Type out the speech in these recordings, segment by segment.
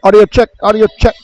Audio check. Audio check.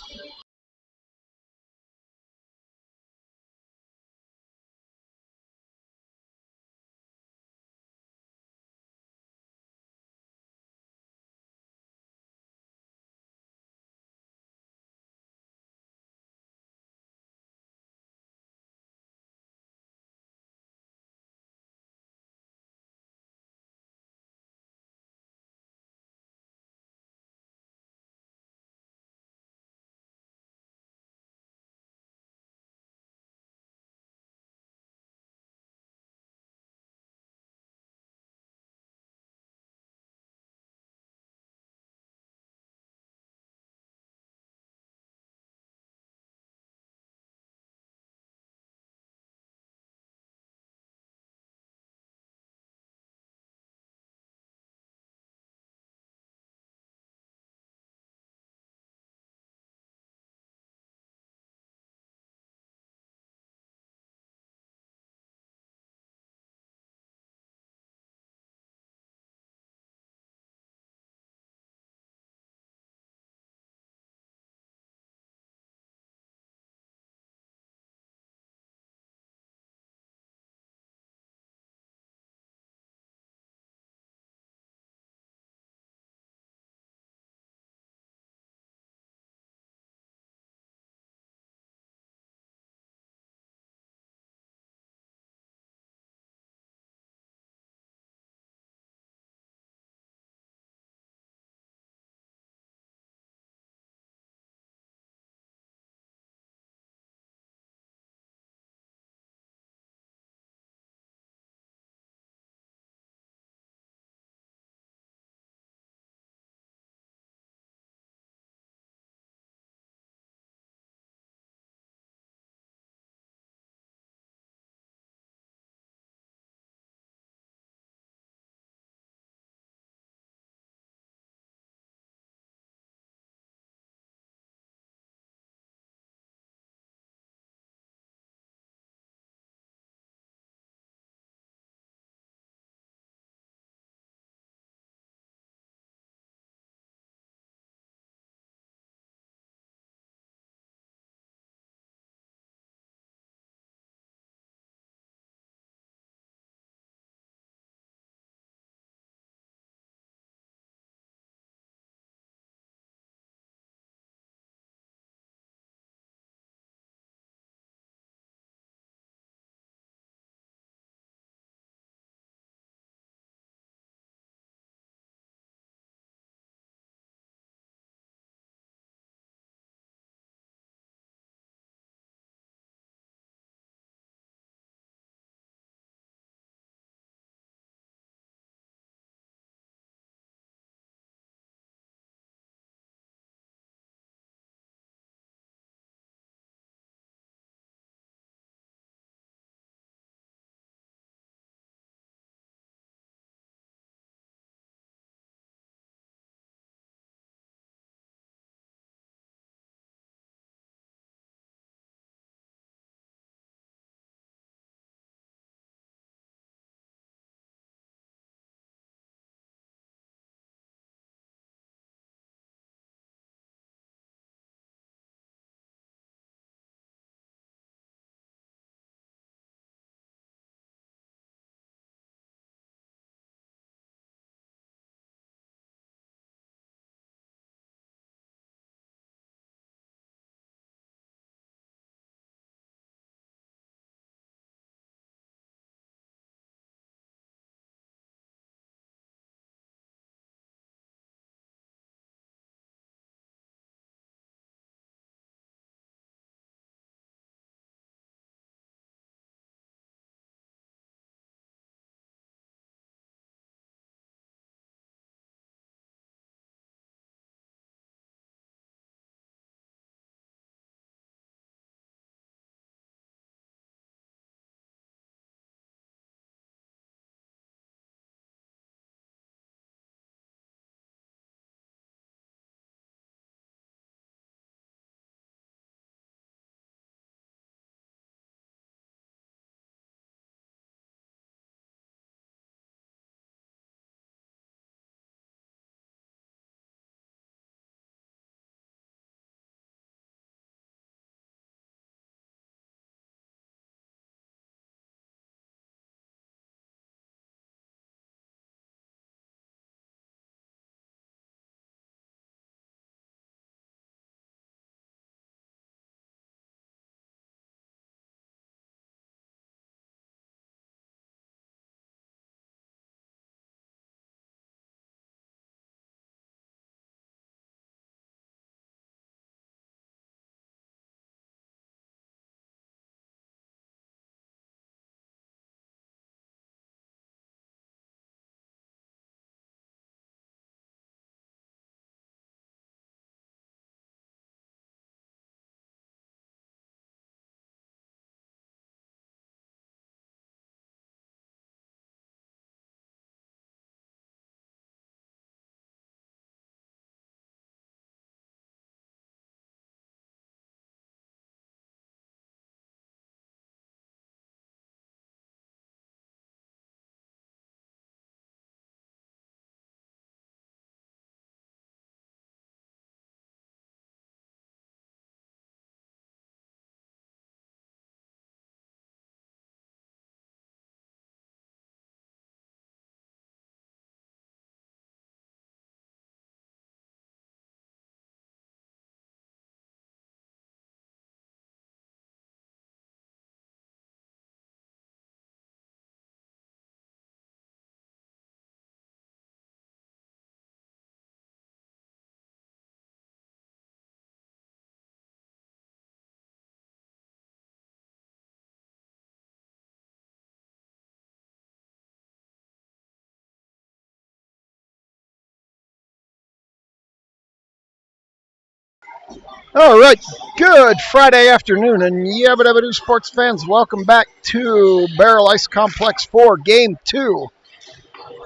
All right, good Friday afternoon, and Yabba Dabba Doo sports fans, welcome back to Barrel Ice Complex 4, Game 2,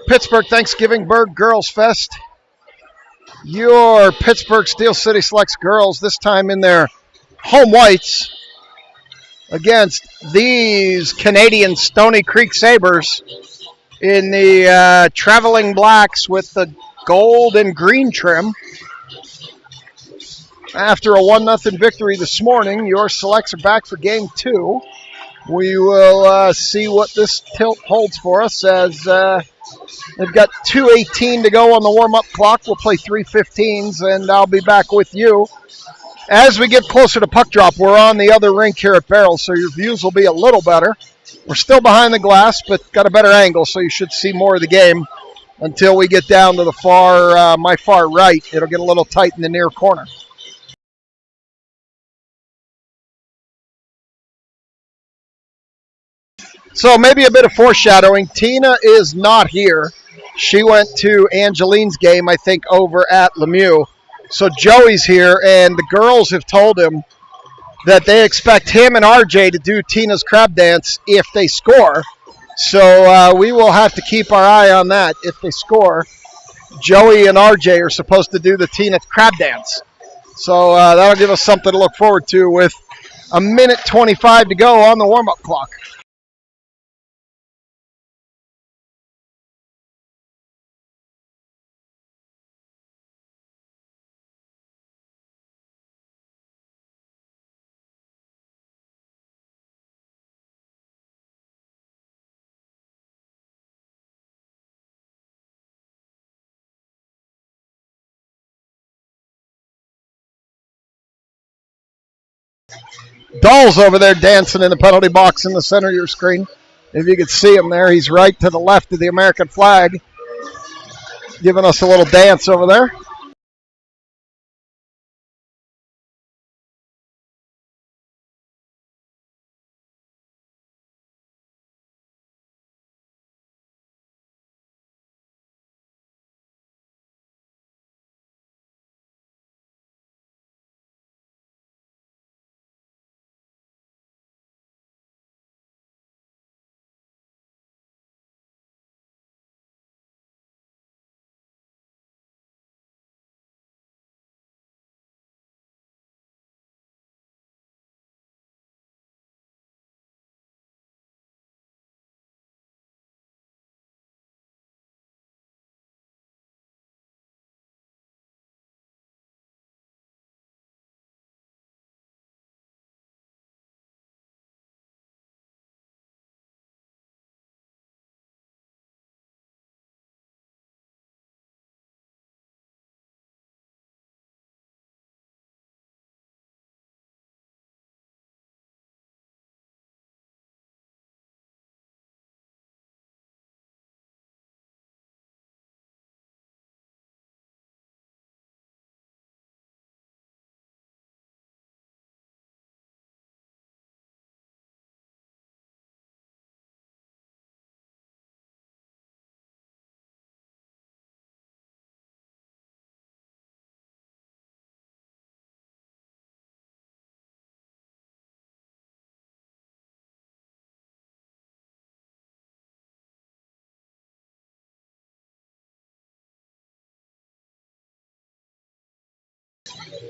Pittsburgh Thanksgiving-Burg Girls Fest. Your Pittsburgh Steel City Selects girls, this time in their home whites, against these Canadian Stoney Creek Sabres in the traveling blacks with the gold and green trim. After a 1-0 victory this morning, your selects are back for Game 2. We will see what this tilt holds for us as they've got 2:18 to go on the warm-up clock. We'll play 3:15s, and I'll be back with you. As we get closer to puck drop, we're on the other rink here at Barrel, so your views will be a little better. We're still behind the glass, but got a better angle, so you should see more of the game until we get down to the my far right. It'll get a little tight in the near corner. So maybe a bit of foreshadowing. Tina is not here. She went to Angeline's game, I think, over at Lemieux. So Joey's here, and the girls have told him that they expect him and RJ to do Tina's crab dance if they score. So we will have to keep our eye on that. If they score, Joey and RJ are supposed to do the Tina crab dance. So that'll give us something to look forward to with a minute 25 to go on the warm-up clock. Dahl's over there dancing in the penalty box in the center of your screen. If you could see him there, he's right to the left of the American flag, giving us a little dance over there.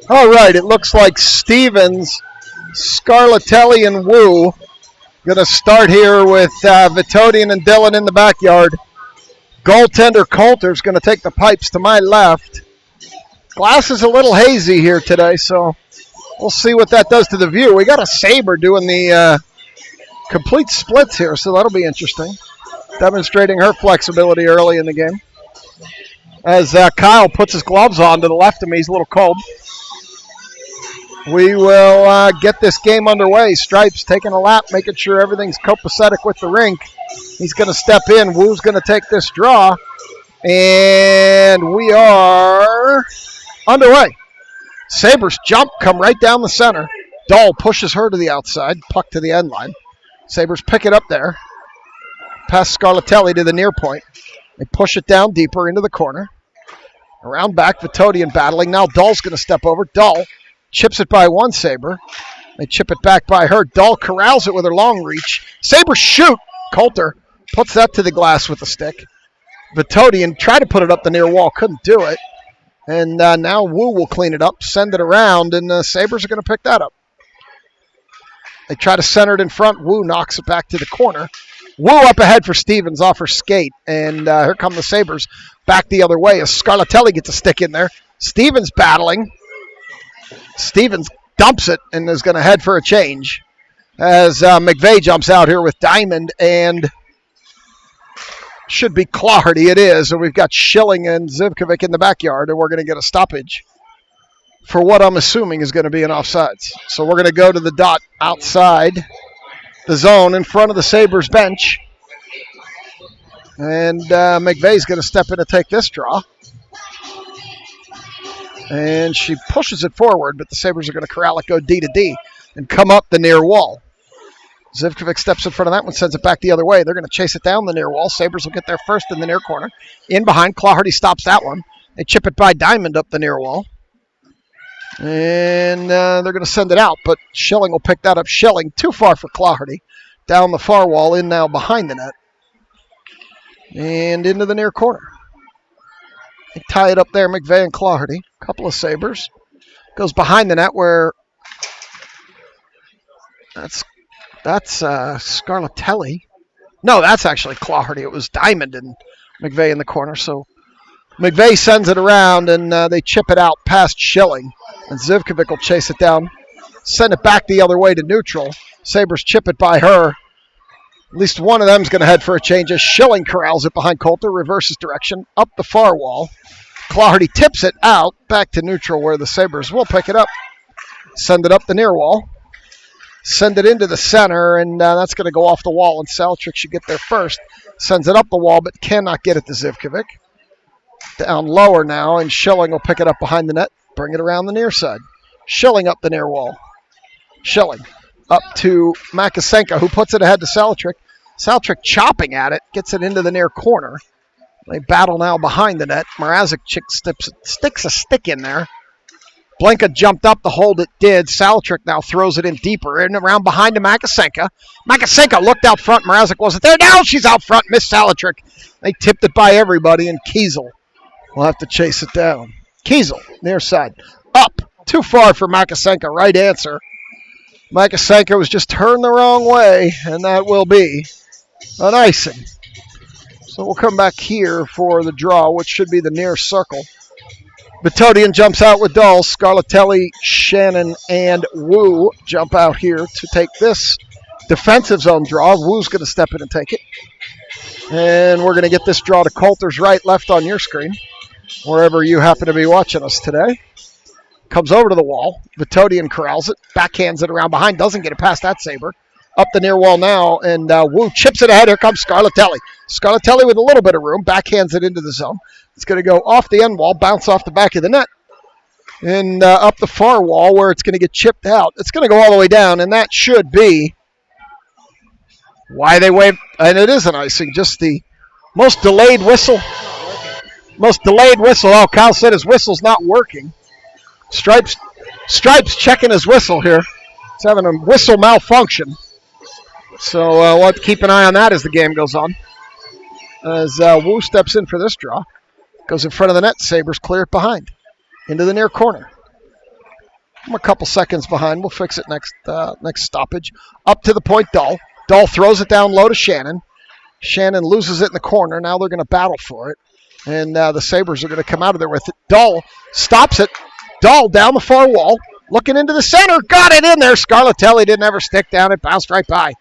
All right, it looks like Stevens, Scarlatelli, and Wu going to start here with Vitodian and Dillon in the backyard. Goaltender Coulter's going to take the pipes to my left. Glass is a little hazy here today, so we'll see what that does to the view. We got a Sabre doing the complete splits here, so that'll be interesting. Demonstrating her flexibility early in the game. As Kyle puts his gloves on to the left of me, he's a little cold. We will get this game underway. Stripes taking a lap, making sure everything's copacetic with the rink. He's going to step in. Wu's going to take this draw. And we are underway. Sabres jump, come right down the center. Dahl pushes her to the outside, puck to the end line. Sabres pick it up there. Pass Scarlatelli to the near point. They push it down deeper into the corner. Around back, Vitodian battling. Now Dahl's going to step over. Dahl Chips it by one Sabre. They chip it back by her. Dahl corrals it with her long reach. Sabre shoot. Coulter puts that to the glass with the stick. Vitodian tried to put it up the near wall. Couldn't do it. And now Wu will clean it up, send it around, and the Sabres are going to pick that up. They try to center it in front. Wu knocks it back to the corner. Wu up ahead for Stevens off her skate. And here come the Sabres back the other way as Scarlatelli gets a stick in there. Stevens battling. Stevens dumps it and is going to head for a change as McVeigh jumps out here with Diamond and should be Claherty. It is. And we've got Schilling and Zivkovic in the backyard, and we're going to get a stoppage for what I'm assuming is going to be an offsides. So we're going to go to the dot outside the zone in front of the Sabres bench. And McVeigh's going to step in to take this draw. And she pushes it forward, but the Sabres are going to corral it, go D to D, and come up the near wall. Zivkovic steps in front of that one, sends it back the other way. They're going to chase it down the near wall. Sabres will get there first in the near corner. In behind, Claherty stops that one. They chip it by Diamond up the near wall. And they're going to send it out, but Schilling will pick that up. Schilling, too far for Claherty. Down the far wall, in now behind the net. And into the near corner. They tie it up there, McVeigh and Claherty. Couple of Sabres. Goes behind the net where that's Scarlatelli. No, that's actually Claherty. It was Diamond and McVeigh in the corner. So McVeigh sends it around, and they chip it out past Schilling. And Zivkovic will chase it down, send it back the other way to neutral. Sabres chip it by her. At least one of them is going to head for a change as Schilling corrals it behind Coulter, reverses direction, up the far wall. Claherty tips it out, back to neutral where the Sabres will pick it up. Send it up the near wall. Send it into the center, and that's going to go off the wall, and Saltrick should get there first. Sends it up the wall, but cannot get it to Zivkovic. Down lower now, and Schilling will pick it up behind the net, bring it around the near side. Schilling up the near wall. Schilling up to Makasenka, who puts it ahead to Saltrick. Saltrick chopping at it, gets it into the near corner. They battle now behind the net. Mrazek sticks a stick in there. Blanca jumped up to hold it, did. Saltrick now throws it in deeper and around behind to Makasenka. Makasenka looked out front. Mrazek wasn't there. Now she's out front. Missed Saltrick. They tipped it by everybody, and Kiesel will have to chase it down. Kiesel, near side. Up. Too far for Makasenka. Right answer. Makasenka was just turned the wrong way, and that will be an icing. So we'll come back here for the draw, which should be the near circle. Vitodian jumps out with Dahl. Scarlatelli, Shannon, and Wu jump out here to take this defensive zone draw. Wu's going to step in and take it. And we're going to get this draw to Coulter's right, left on your screen, wherever you happen to be watching us today. Comes over to the wall. Vitodian corrals it, backhands it around behind, doesn't get it past that Sabre. Up the near wall now, and Wu chips it ahead. Here comes Scarlatelli. Scarlatelli with a little bit of room, backhands it into the zone. It's going to go off the end wall, bounce off the back of the net, and up the far wall where it's going to get chipped out. It's going to go all the way down, and that should be why they waved. And it is an icing, just the most delayed whistle. Most delayed whistle. Oh, Kyle said his whistle's not working. Stripes checking his whistle here. It's having a whistle malfunction. So we'll have to keep an eye on that as the game goes on. As Wu steps in for this draw. Goes in front of the net. Sabres clear it behind. Into the near corner. I'm a couple seconds behind. We'll fix it next stoppage. Up to the point, Dahl. Dahl throws it down low to Shannon. Shannon loses it in the corner. Now they're going to battle for it. And the Sabres are going to come out of there with it. Dahl stops it. Dahl down the far wall. Looking into the center. Got it in there. Scarlatelli didn't ever stick down. It bounced right by.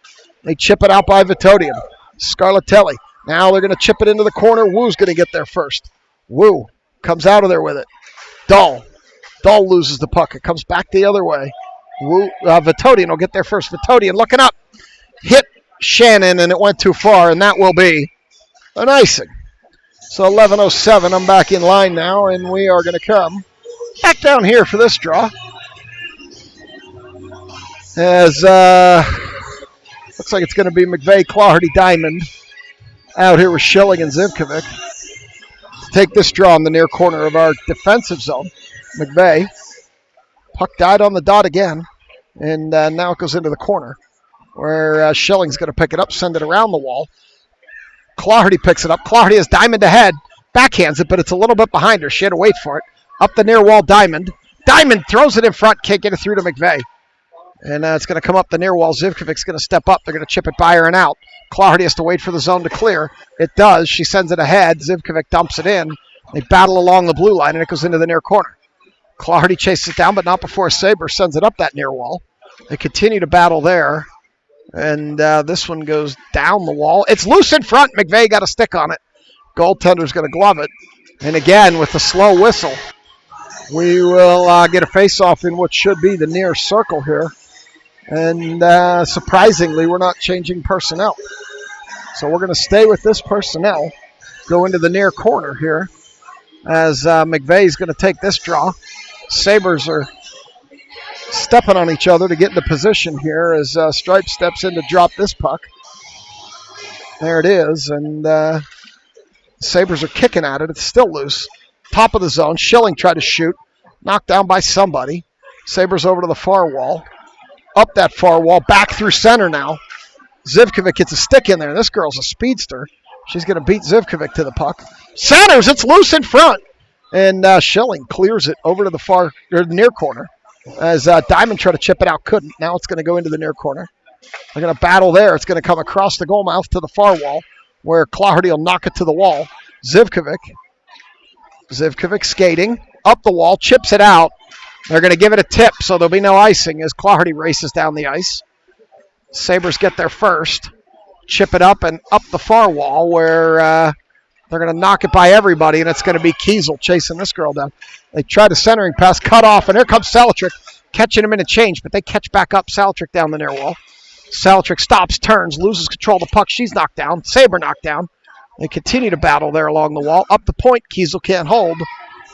They chip it out by Vitodian. Scarlatelli. Now they're going to chip it into the corner. Wu's going to get there first. Wu comes out of there with it. Dahl loses the puck. It comes back the other way. Vitodian will get there first. Vitodian looking up. Hit Shannon, and it went too far, and that will be an icing. So 11:07, I'm back in line now, and we are going to come back down here for this draw. As looks like it's going to be McVeigh, Claherty, Diamond out here with Schilling and Zivkovic. To take this draw in the near corner of our defensive zone. McVeigh Puck died on the dot again, and now it goes into the corner where Schilling's going to pick it up, send it around the wall. Clardy picks it up. Clardy has Diamond ahead, backhands it, but it's a little bit behind her. She had to wait for it. Up the near wall, Diamond. Diamond throws it in front, can't get it through to McVeigh. And it's going to come up the near wall. Zivkovic's going to step up. They're going to chip it by her and out. Clardy has to wait for the zone to clear. It does. She sends it ahead. Zivkovic dumps it in. They battle along the blue line, and it goes into the near corner. Clardy chases it down, but not before Sabres sends it up that near wall. They continue to battle there. And this one goes down the wall. It's loose in front. McVeigh got a stick on it. Goaltender's going to glove it. And again, with the slow whistle, we will get a face-off in what should be the near circle here. And surprisingly, we're not changing personnel. So we're going to stay with this personnel, go into the near corner here, as McVeigh's going to take this draw. Sabres are stepping on each other to get into position here as Stripe steps in to drop this puck. There it is, and Sabres are kicking at it. It's still loose. Top of the zone. Schilling tried to shoot. Knocked down by somebody. Sabres over to the far wall. Up that far wall. Back through center now. Zivkovic gets a stick in there. This girl's a speedster. She's going to beat Zivkovic to the puck. Centers. It's loose in front. And Schilling clears it over to the far or the near corner. As Diamond tried to chip it out, couldn't. Now it's going to go into the near corner. They're going to battle there. It's going to come across the goal mouth to the far wall, where Clardy will knock it to the wall. Zivkovic skating up the wall, chips it out. They're going to give it a tip, so there'll be no icing as Clardy races down the ice. Sabres get there first, chip it up and up the far wall, where they're going to knock it by everybody, and it's going to be Kiesel chasing this girl down. They try the centering pass, cut off, and here comes Salatrick, catching him in a change, but they catch back up Salatrick down the near wall. Salatrick stops, turns, loses control of the puck. She's knocked down. Sabre knocked down. They continue to battle there along the wall. Up the point, Kiesel can't hold.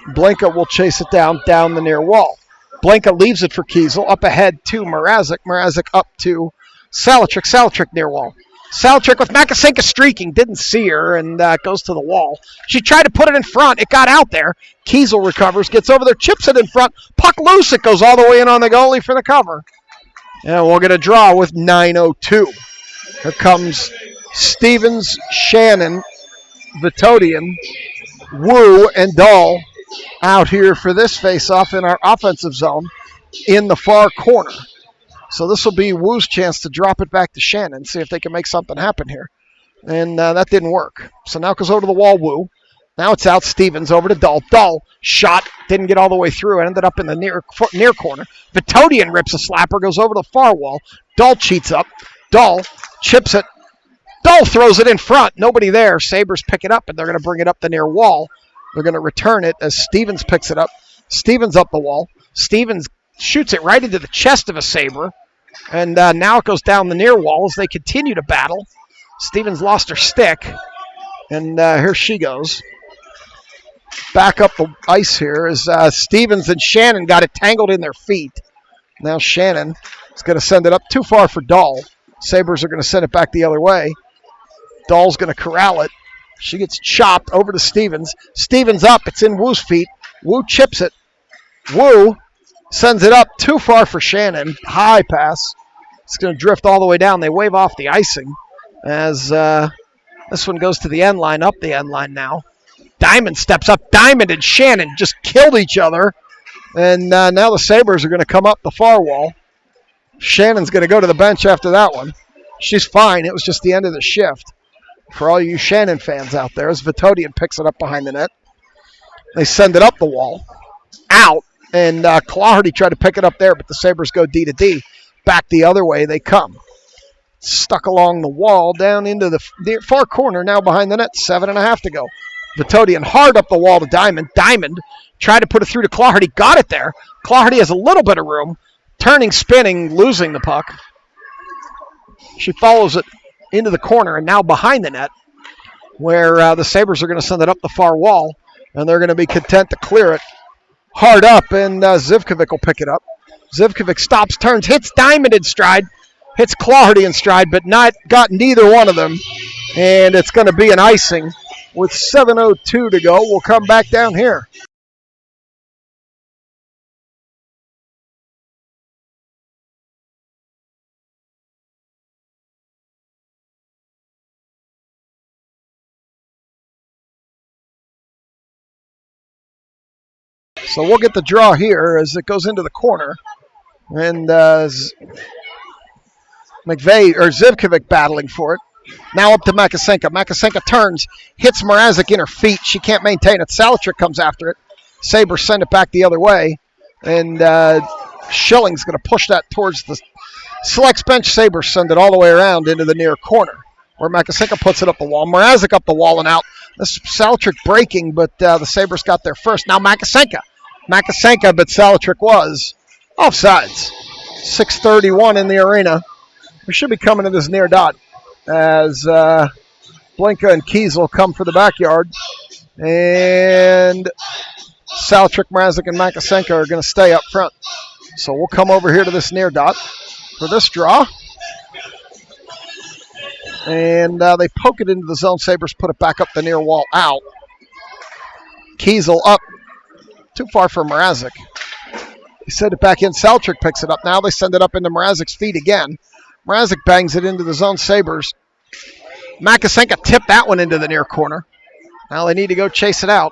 Blanka will chase it down the near wall. Blanka leaves it for Kiesel. Up ahead to Mrazek. Mrazek up to Salatrick. Salatrick near wall. Salatrick with Makasenka streaking. Didn't see her and goes to the wall. She tried to put it in front. It got out there. Kiesel recovers, gets over there, chips it in front. Puck loose. It goes all the way in on the goalie for the cover. And we'll get a draw with 9:02. Here comes Stevens, Shannon, Vitodian, Wu, and Dahl out here for this face-off in our offensive zone in the far corner. So this will be Wu's chance to drop it back to Shannon, see if they can make something happen here. And that didn't work. So now it goes over to the wall, Wu. Now it's out, Stevens over to Dahl. Dahl shot, didn't get all the way through, and ended up in the near corner. Vitodian rips a slapper, goes over to the far wall. Dahl cheats up. Dahl chips it. Dahl throws it in front. Nobody there. Sabres pick it up, and they're going to bring it up the near wall. They're going to return it as Stevens picks it up. Stevens up the wall. Stevens shoots it right into the chest of a Sabre. And now it goes down the near wall as they continue to battle. Stevens lost her stick. And here she goes. Back up the ice here as Stevens and Shannon got it tangled in their feet. Now Shannon is going to send it up too far for Dahl. Sabres are going to send it back the other way. Dahl's going to corral it. She gets chopped over to Stevens. Stevens up. It's in Wu's feet. Wu chips it. Wu sends it up too far for Shannon. High pass. It's going to drift all the way down. They wave off the icing as this one goes to the end line, up the end line now. Diamond steps up. Diamond and Shannon just killed each other. And now the Sabres are going to come up the far wall. Shannon's going to go to the bench after that one. She's fine. It was just the end of the shift. For all you Shannon fans out there, as Vitodian picks it up behind the net. They send it up the wall. Out. And Clardy tried to pick it up there, but the Sabres go D to D. Back the other way they come. Stuck along the wall, down into the far corner, now behind the net. 7.5 to go. Vitodian hard up the wall to Diamond. Diamond tried to put it through to Clardy. Got it there. Clardy has a little bit of room. Turning, spinning, losing the puck. She follows it into the corner and now behind the net, where the Sabres are going to send it up the far wall, and they're going to be content to clear it. Hard up, and Zivkovic will pick it up. Zivkovic stops, turns, hits Diamond in stride, hits Clardy in stride, but not got neither one of them. And it's going to be an icing with 7:02 to go. We'll come back down here. So we'll get the draw here as it goes into the corner. And Zivkovic battling for it. Now up to Makasenka. Makasenka turns, hits Mrazek in her feet. She can't maintain it. Salatrick comes after it. Sabres send it back the other way. And Schilling's going to push that towards the selects bench. Sabres send it all the way around into the near corner, where Makasenka puts it up the wall. Mrazek up the wall and out. This Salatrick breaking, but the Sabres got there first. Now Makasenka, but Salatrick was offsides. 6:31 in the arena. We should be coming to this near dot as Blinka and Kiesel come for the backyard. And Salatrick, Mrazek, and Makasenka are going to stay up front. So we'll come over here to this near dot for this draw. And they poke it into the zone. Sabres put it back up the near wall, out. Kiesel up. Too far for Mrazek. They send it back in. Salatrick picks it up. Now they send it up into Mrazek's feet again. Mrazek bangs it into the zone. Sabres. Makasenka tipped that one into the near corner. Now they need to go chase it out.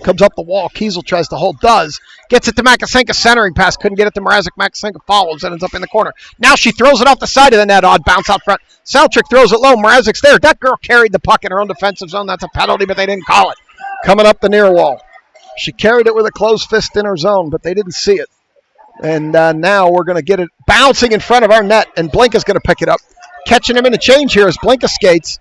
Comes up the wall. Kiesel tries to hold. Does. Gets it to Makasenka. Centering pass. Couldn't get it to Mrazek. Makasenka follows. Ends up in the corner. Now she throws it off the side of the net. Odd bounce out front. Salatrick throws it low. Mrazek's there. That girl carried the puck in her own defensive zone. That's a penalty, but they didn't call it. Coming up the near wall. She carried it with a closed fist in her zone, but they didn't see it. And now we're going to get it bouncing in front of our net, and Blinka's going to pick it up. Catching him in a change here as Blinka skates.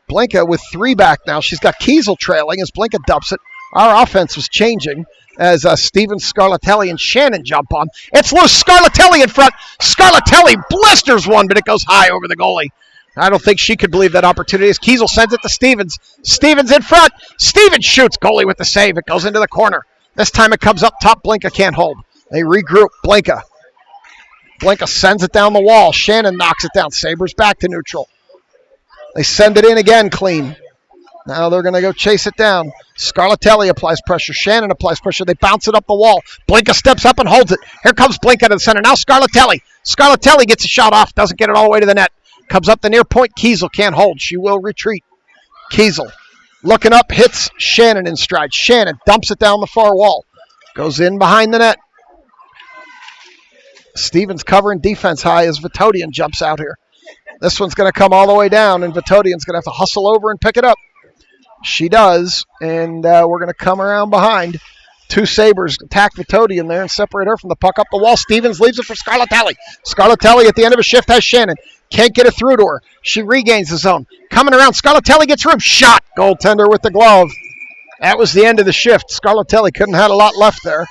Blinka with 3 back now. She's got Kiesel trailing as Blinka dumps it. Our offense was changing as Stevens, Scarlatelli, and Shannon jump on. It's loose. Scarlatelli in front. Scarlatelli blisters one, but it goes high over the goalie. I don't think she could believe that opportunity as Kiesel sends it to Stevens. Stevens in front. Stevens shoots. Goalie with the save. It goes into the corner. This time it comes up top. Blinka can't hold. They regroup. Blinka sends it down the wall. Shannon knocks it down. Sabres back to neutral. They send it in again clean. Now they're going to go chase it down. Scarlatelli applies pressure. Shannon applies pressure. They bounce it up the wall. Blinka steps up and holds it. Here comes Blinka to the center. Now Scarlatelli. Scarlatelli gets a shot off. Doesn't get it all the way to the net. Comes up the near point. Kiesel can't hold. She will retreat. Kiesel looking up. Hits Shannon in stride. Shannon dumps it down the far wall. Goes in behind the net. Stevens covering defense high as Vitodian jumps out here. This one's going to come all the way down, and Vitodian's going to have to hustle over and pick it up. She does, and we're going to come around behind. 2 Sabres attack Vitodian there and separate her from the puck up the wall. Stevens leaves it for Scarlatelli. Scarlatelli at the end of a shift has Shannon. Can't get it through to her. She regains the zone. Coming around, Scarlatelli gets room. Shot! Goaltender with the glove. That was the end of the shift. Scarlatelli couldn't have a lot left there.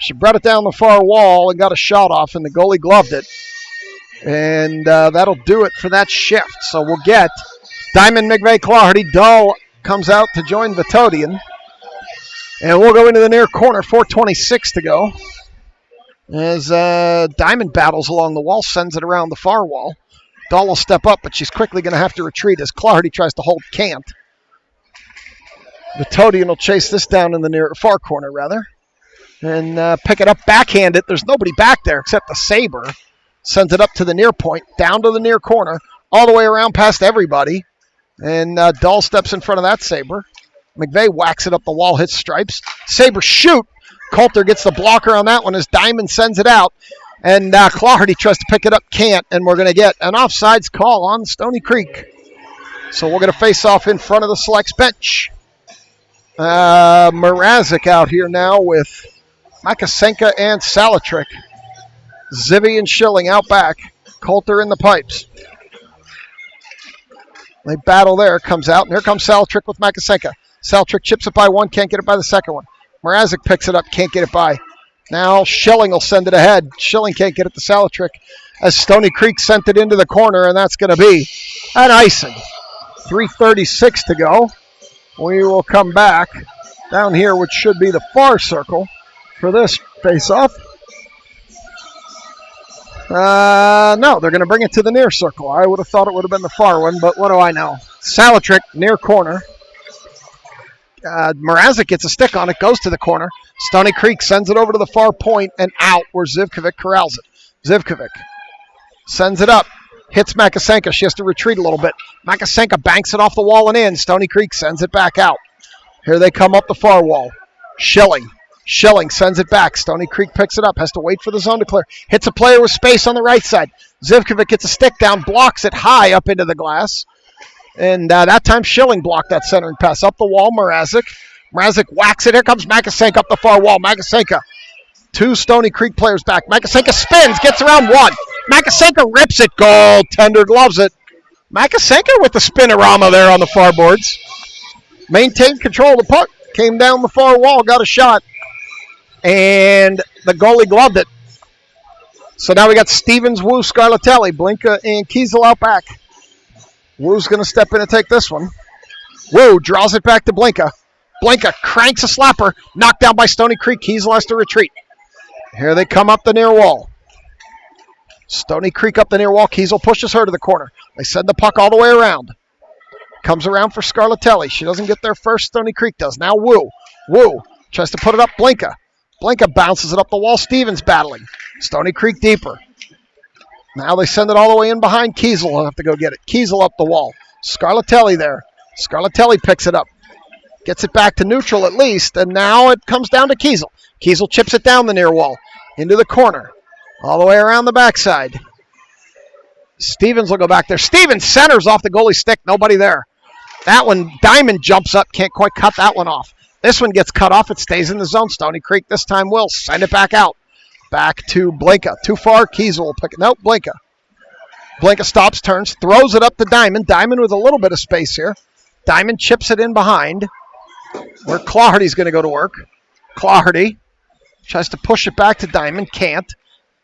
She brought it down the far wall and got a shot off, and the goalie gloved it. And that'll do it for that shift. So we'll get Diamond, McVeigh, Clardy. Dahl comes out to join Vitodian. And we'll go into the near corner, 4:26 to go. As Diamond battles along the wall, sends it around the far wall. Dahl will step up, but she's quickly going to have to retreat as Clardy tries to hold, can't. Vitodian will chase this down in the far corner, and pick it up, backhand it. There's nobody back there except the Sabre. Sends it up to the near point, down to the near corner, all the way around past everybody. And Dahl steps in front of that Sabre. McVeigh whacks it up the wall, hits stripes. Sabre shoot. Coulter gets the blocker on that one as Diamond sends it out. And Clardy tries to pick it up, can't. And we're going to get an offsides call on Stoney Creek. So we're going to face off in front of the selects bench. Mrazek out here now with Makasenka and Salatrick. Zivy and Schilling out back. Coulter in the pipes. They battle there. Comes out, and here comes Salatrick with Makasenka. Salatrick chips it by one, can't get it by the second one. Mrazek picks it up, can't get it by. Now Schilling will send it ahead. Schilling can't get it to Salatrick as Stoney Creek sent it into the corner, and that's going to be an icing. 3:36 to go. We will come back down here, which should be the far circle for this face-off. No, they're going to bring it to the near circle. I would have thought it would have been the far one, but what do I know? Salatrick, near corner. Mrazek gets a stick on it, goes to the corner. Stoney Creek sends it over to the far point and out where Zivkovic corrals it. Zivkovic sends it up, hits Makasenka. She has to retreat a little bit. Makasenka banks it off the wall and in. Stoney Creek sends it back out. Here they come up the far wall. Schilling Schilling sends it back. Stoney Creek picks it up, has to wait for the zone to clear. Hits a player with space on the right side. Zivkovic gets a stick down, blocks it high up into the glass. And that time Schilling blocked that centering pass. Up the wall, Mrazek. Mrazek whacks it. Here comes Makasenka up the far wall. Makasenka. 2 Stoney Creek players back. Makasenka spins, gets around 1. Makasenka rips it. Goaltender gloves it. Makasenka with the spinorama there on the far boards. Maintained control of the puck. Came down the far wall, got a shot. And the goalie gloved it. So now we got Stevens, Wu, Scarlatelli, Blinka, and Kiesel out back. Wu's going to step in and take this one. Wu draws it back to Blinka. Blinka cranks a slapper. Knocked down by Stoney Creek. Kiesel has to retreat. Here they come up the near wall. Stoney Creek up the near wall. Kiesel pushes her to the corner. They send the puck all the way around. Comes around for Scarlatelli. She doesn't get there first. Stoney Creek does. Now Wu. Wu tries to put it up Blinka. Blinka bounces it up the wall. Stevens battling. Stoney Creek deeper. Now they send it all the way in behind. Kiesel will have to go get it. Kiesel up the wall. Scarlatelli there. Scarlatelli picks it up. Gets it back to neutral at least. And now it comes down to Kiesel. Kiesel chips it down the near wall. Into the corner. All the way around the backside. Stevens will go back there. Stevens centers off the goalie's stick. Nobody there. That one, Diamond jumps up. Can't quite cut that one off. This one gets cut off. It stays in the zone. Stony Creek this time will send it back out. Back to Blinka. Too far. Kiesel will pick it. Nope, Blinka. Blinka stops, turns, throws it up to Diamond. Diamond with a little bit of space here. Diamond chips it in behind. Where Clawhardy's going to go to work. Clawhardy tries to push it back to Diamond. Can't.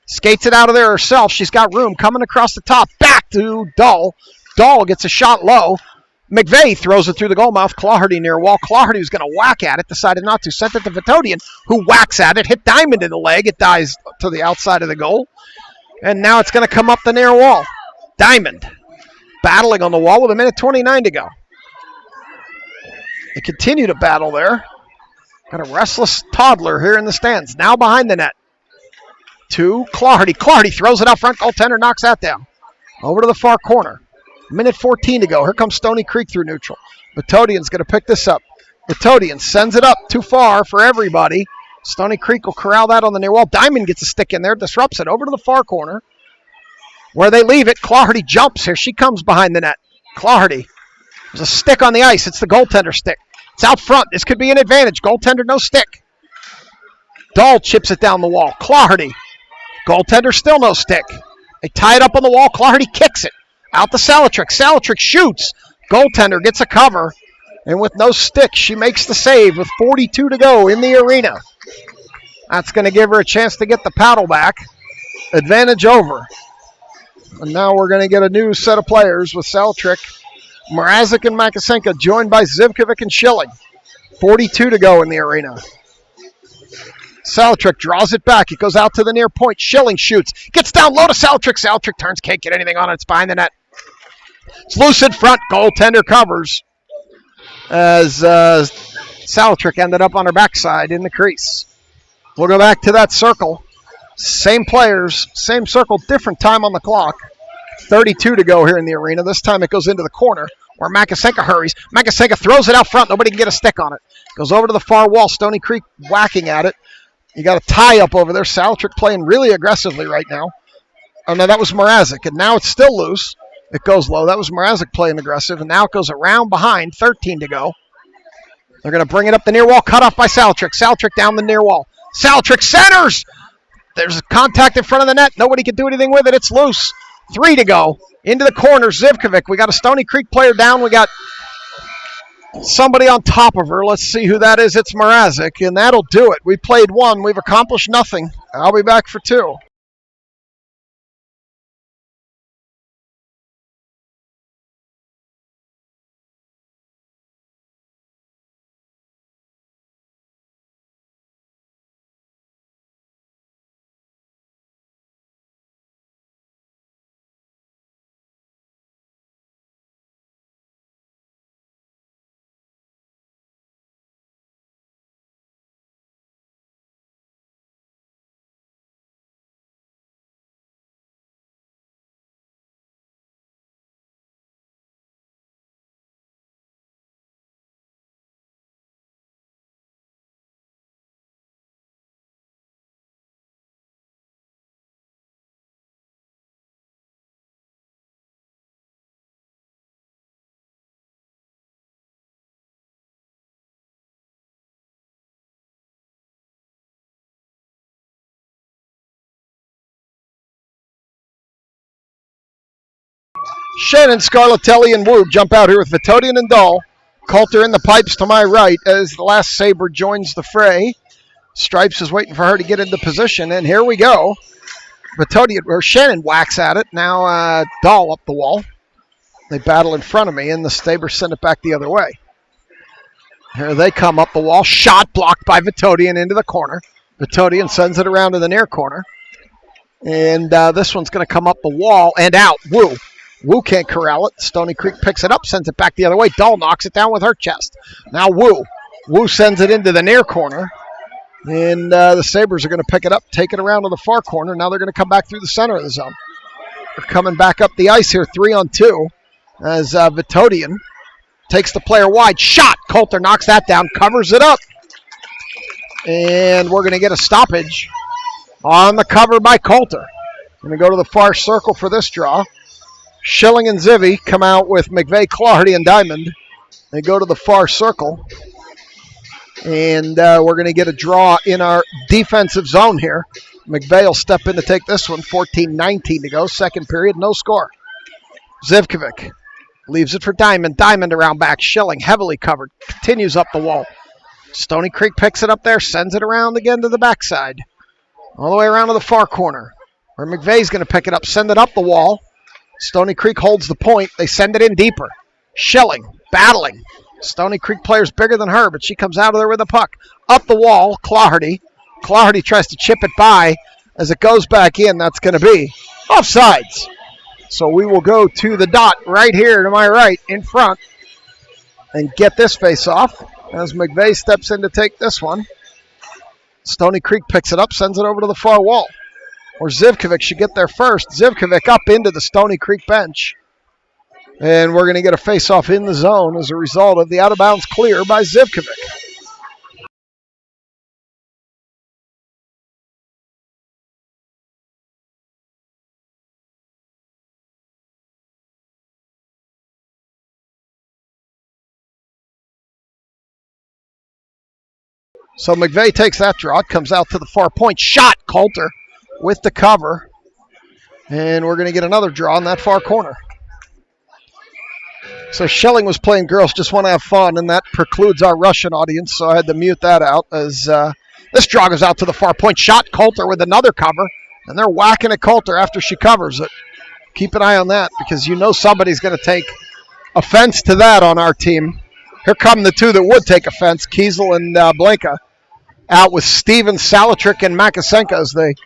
Skates it out of there herself. She's got room. Coming across the top. Back to Dahl. Dahl gets a shot low. McVeigh throws it through the goal mouth. Clawhardy near wall. Clawhardy was going to whack at it. Decided not to. Sent it to Vitodian, who whacks at it. Hit Diamond in the leg. It dies to the outside of the goal. And now it's going to come up the near wall. Diamond battling on the wall with 1:29 to go. They continue to battle there. Got a restless toddler here in the stands. Now behind the net. To Clawhardy. Clawhardy throws it out front. Goaltender knocks that down. Over to the far corner. 1:14 to go. Here comes Stoney Creek through neutral. Vitodian's going to pick this up. Vitodian sends it up too far for everybody. Stoney Creek will corral that on the near wall. Diamond gets a stick in there, disrupts it over to the far corner. Where they leave it, Clawhardy jumps. Here she comes behind the net. Clawhardy. There's a stick on the ice. It's the goaltender stick. It's out front. This could be an advantage. Goaltender, no stick. Dahl chips it down the wall. Clawhardy. Goaltender, still no stick. They tie it up on the wall. Clawhardy kicks it. Out to Salatrick. Salatrick shoots. Goaltender gets a cover. And with no stick, she makes the save with 42 to go in the arena. That's going to give her a chance to get the paddle back. Advantage over. And now we're going to get a new set of players with Salatrick, Mrazek, and Makasenka, joined by Zivkovic and Schilling. 42 to go in the arena. Salatrick draws it back. It goes out to the near point. Schilling shoots. Gets down low to Salatrick. Salatrick turns. Can't get anything on it. It's behind the net. It's loose in front. Goaltender covers. As Salatrick ended up on her backside in the crease. We'll go back to that circle. Same players, same circle, different time on the clock. 32 to go here in the arena. This time it goes into the corner where Makasenka hurries. Makasenka throws it out front. Nobody can get a stick on it. Goes over to the far wall. Stoney Creek whacking at it. You got a tie up over there. Salatrick playing really aggressively right now. Oh, no, that was Mrazek. And now it's still loose. It goes low. That was Mrazek playing aggressive. And now it goes around behind. 13 to go. They're going to bring it up the near wall. Cut off by Salatrick. Salatrick down the near wall. Salatrick centers. There's a contact in front of the net. Nobody can do anything with it. It's loose. 3 to go. Into the corner. Zivkovic. We got a Stoney Creek player down. We got somebody on top of her. Let's see who that is. It's Mrazek. And that'll do it. We played 1. We've accomplished nothing. I'll be back for 2. Shannon, Scarlatelli, and Wu jump out here with Vitodian and Dahl. Coulter in the pipes to my right as the last Sabre joins the fray. Stripes is waiting for her to get into position, and here we go. Shannon whacks at it. Now Dahl up the wall. They battle in front of me, and the Sabres send it back the other way. Here they come up the wall. Shot blocked by Vitodian into the corner. Vitodian sends it around to the near corner. And this one's going to come up the wall and out. Wu. Wu can't corral it. Stoney Creek picks it up, sends it back the other way. Dahl knocks it down with her chest. Now Wu. Wu sends it into the near corner. And the Sabres are going to pick it up, take it around to the far corner. Now they're going to come back through the center of the zone. They're coming back up the ice here, 3-on-2, as Vitodian takes the player wide. Shot! Coulter knocks that down, covers it up. And we're going to get a stoppage on the cover by Coulter. Going to go to the far circle for this draw. Schilling and Zivy come out with McVeigh, Clardy, and Diamond. They go to the far circle. And we're going to get a draw in our defensive zone here. McVeigh will step in to take this one. 14-19 to go. Second period, no score. Zivkovic leaves it for Diamond. Diamond around back. Schilling, heavily covered. Continues up the wall. Stoney Creek picks it up there. Sends it around again to the backside. All the way around to the far corner. Where McVeigh's going to pick it up. Send it up the wall. Stony Creek holds the point. They send it in deeper. Schilling, battling. Stoney Creek player's bigger than her, but she comes out of there with the puck. Up the wall, Clardy. Clardy tries to chip it by. As it goes back in, that's going to be offsides. So we will go to the dot right here to my right in front and get this face off as McVeigh steps in to take this one. Stoney Creek picks it up, sends it over to the far wall. Or Zivkovic should get there first. Zivkovic up into the Stoney Creek bench. And we're going to get a face-off in the zone as a result of the out-of-bounds clear by Zivkovic. So McVeigh takes that draw. It comes out to the far point. Shot, Coulter with the cover. And we're going to get another draw in that far corner. So Schilling was playing Girls Just Want to Have Fun, and that precludes our Russian audience, so I had to mute that out as this draw goes out to the far point. Shot, Coulter with another cover, and they're whacking at Coulter after she covers it. Keep an eye on that because you know somebody's going to take offense to that on our team. Here come the two that would take offense, Kiesel and Blanka, out with Stevens, Salatrick, and Makasenka as they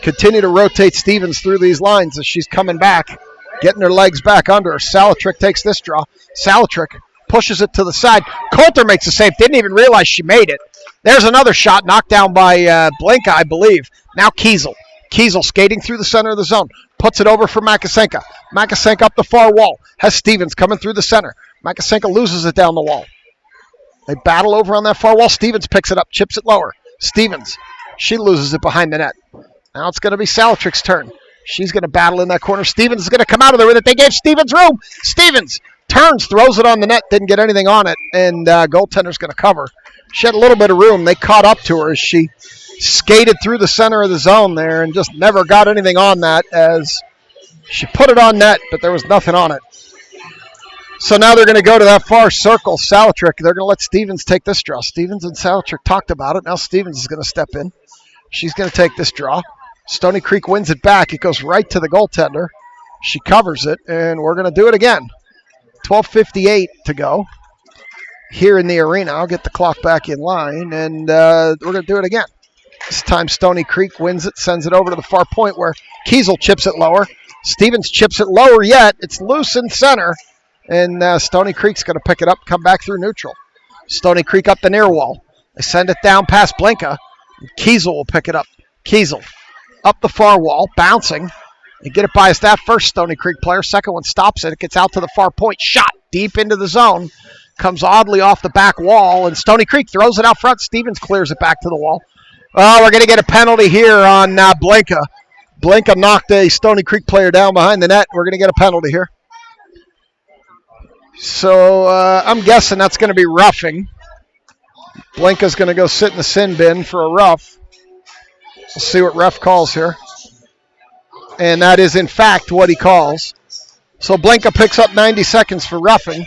continue to rotate Stevens through these lines as she's coming back. Getting her legs back under her. Salatrick takes this draw. Salatrick pushes it to the side. Coulter makes the save. Didn't even realize she made it. There's another shot knocked down by Blanka, I believe. Now Kiesel. Kiesel skating through the center of the zone. Puts it over for Makasenka. Makasenka up the far wall. Has Stevens coming through the center. Makasenka loses it down the wall. They battle over on that far wall. Stevens picks it up. Chips it lower. Stevens. She loses it behind the net. Now it's going to be Salatrick's turn. She's going to battle in that corner. Stevens is going to come out of there with it. They gave Stevens room. Stevens turns, throws it on the net, didn't get anything on it, and goaltender's going to cover. She had a little bit of room. They caught up to her as she skated through the center of the zone there and just never got anything on that as she put it on net, but there was nothing on it. So now they're going to go to that far circle. Salatrick, they're going to let Stevens take this draw. Stevens and Salatrick talked about it. Now Stevens is going to step in. She's going to take this draw. Stoney Creek wins it back. It goes right to the goaltender. She covers it, and we're going to do it again. 12:58 to go here in the arena. I'll get the clock back in line, and we're going to do it again. This time Stoney Creek wins it, sends it over to the far point where Kiesel chips it lower. Stevens chips it lower yet. It's loose in center, and Stoney Creek's going to pick it up, come back through neutral. Stoney Creek up the near wall. They send it down past Blanka. Kiesel will pick it up. Kiesel up the far wall, bouncing. They get it by us that first Stoney Creek player. Second one stops it. It gets out to the far point. Shot deep into the zone. Comes oddly off the back wall, and Stoney Creek throws it out front. Stevens clears it back to the wall. Oh, we're going to get a penalty here on Blanka. Blanka knocked a Stoney Creek player down behind the net. We're going to get a penalty here. So I'm guessing that's going to be roughing. Blanka's going to go sit in the sin bin for a rough. We'll see what ref calls here. And that is, in fact, what he calls. So Blinka picks up 90 seconds for roughing.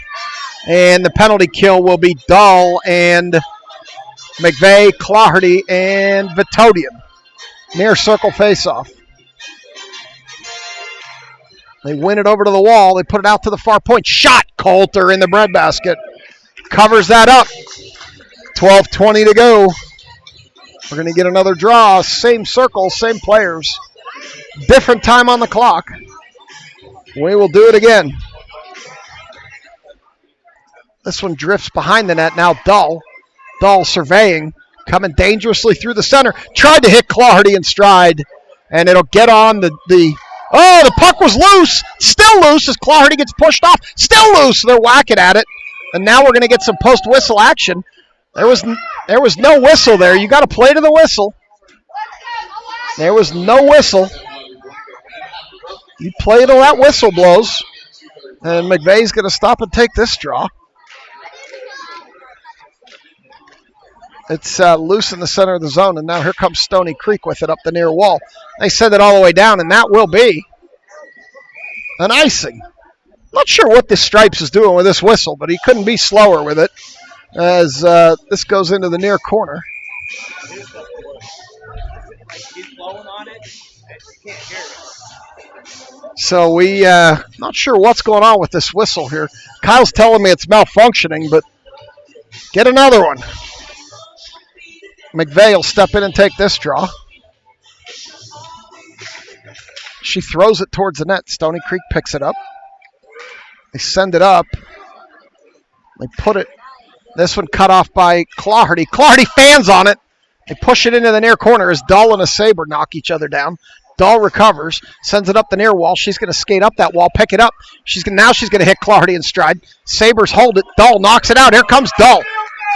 And the penalty kill will be Dahl and McVeigh, Claherty, and Vitodian. Near circle faceoff. They win it over to the wall. They put it out to the far point. Shot! Coulter in the breadbasket. Covers that up. 12:20 to go. We're going to get another draw. Same circle, same players. Different time on the clock. We will do it again. This one drifts behind the net. Now Dahl. Dahl surveying. Coming dangerously through the center. Tried to hit Claherty in stride. And it'll get on the the puck was loose. Still loose as Claherty gets pushed off. Still loose. They're whacking at it. And now we're going to get some post-whistle action. There was no whistle there. You got to play to the whistle. There was no whistle. You play till that whistle blows. And McVeigh's going to stop and take this draw. It's loose in the center of the zone, and now here comes Stoney Creek with it up the near wall. They send it all the way down, and that will be an icing. Not sure what this Stripes is doing with this whistle, but he couldn't be slower with it as this goes into the near corner. So we not sure what's going on with this whistle here. Kyle's telling me it's malfunctioning, but get another one. McVeigh will step in and take this draw. She throws it towards the net. Stoney Creek picks it up. They send it up. They put it. This one cut off by Claherty. Claherty fans on it. They push it into the near corner as Dahl and a Sabre knock each other down. Dahl recovers, sends it up the near wall. She's going to skate up that wall, pick it up. Now she's going to hit Claherty in stride. Sabres hold it. Dahl knocks it out. Here comes Dahl.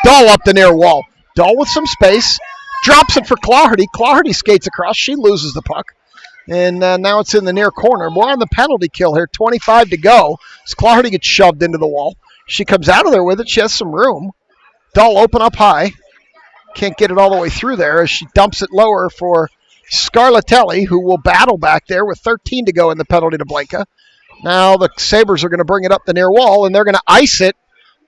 Dahl up the near wall. Dahl with some space. Drops it for Claherty. Claherty skates across. She loses the puck. And now it's in the near corner. More on the penalty kill here. 25 to go. As Claherty gets shoved into the wall. She comes out of there with it. She has some room. Dahl open up high. Can't get it all the way through there as she dumps it lower for Scarlatelli, who will battle back there with 13 to go in the penalty to Blinka. Now the Sabres are going to bring it up the near wall, and they're going to ice it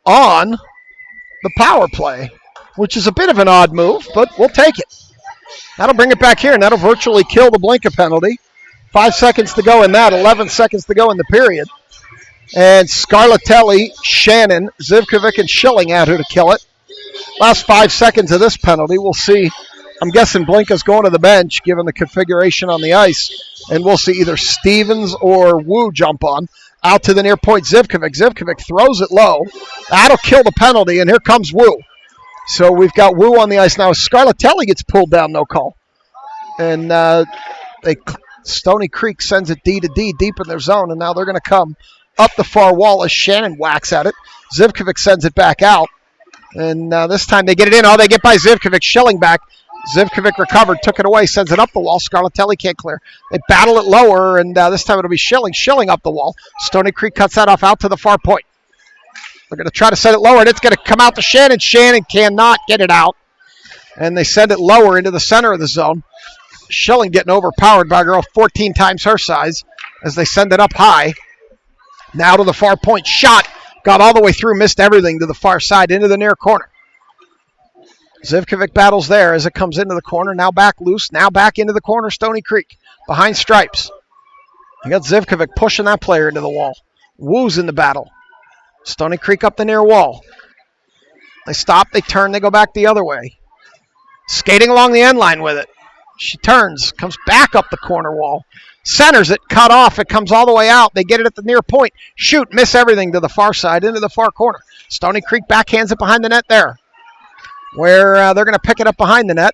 on the power play, which is a bit of an odd move, but we'll take it. That'll bring it back here, and that'll virtually kill the Blinka penalty. 5 seconds to go in that, 11 seconds to go in the period. And Scarlatelli, Shannon, Zivkovic, and Schilling out here to kill it. Last 5 seconds of this penalty, we'll see. I'm guessing Blinka's going to the bench, given the configuration on the ice. And we'll see either Stevens or Wu jump on. Out to the near point, Zivkovic. Zivkovic throws it low. That'll kill the penalty, and here comes Wu. So we've got Wu on the ice now. Scarlatelli gets pulled down, no call. And Stoney Creek sends it D to D deep in their zone, and now they're going to come up the far wall as Shannon whacks at it. Zivkovic sends it back out. And this time they get it in. Oh, they get by Zivkovic. Schilling back. Zivkovic recovered, took it away, sends it up the wall. Scarlatelli can't clear. They battle it lower, and this time it'll be Schilling. Schilling up the wall. Stoney Creek cuts that off out to the far point. They're going to try to set it lower, and it's going to come out to Shannon. Shannon cannot get it out. And they send it lower into the center of the zone. Schilling getting overpowered by a girl 14 times her size as they send it up high. Now to the far point. Shot. Got all the way through, missed everything to the far side, into the near corner. Zivkovic battles there as it comes into the corner. Now back loose. Now back into the corner. Stoney Creek behind Stripes. You got Zivkovic pushing that player into the wall. Wu's in the battle. Stoney Creek up the near wall. They stop. They turn. They go back the other way. Skating along the end line with it. She turns. Comes back up the corner wall. Centers it. Cut off. It comes all the way out. They get it at the near point. Shoot. Miss everything to the far side. Into the far corner. Stoney Creek backhands it behind the net there. Where they're going to pick it up behind the net.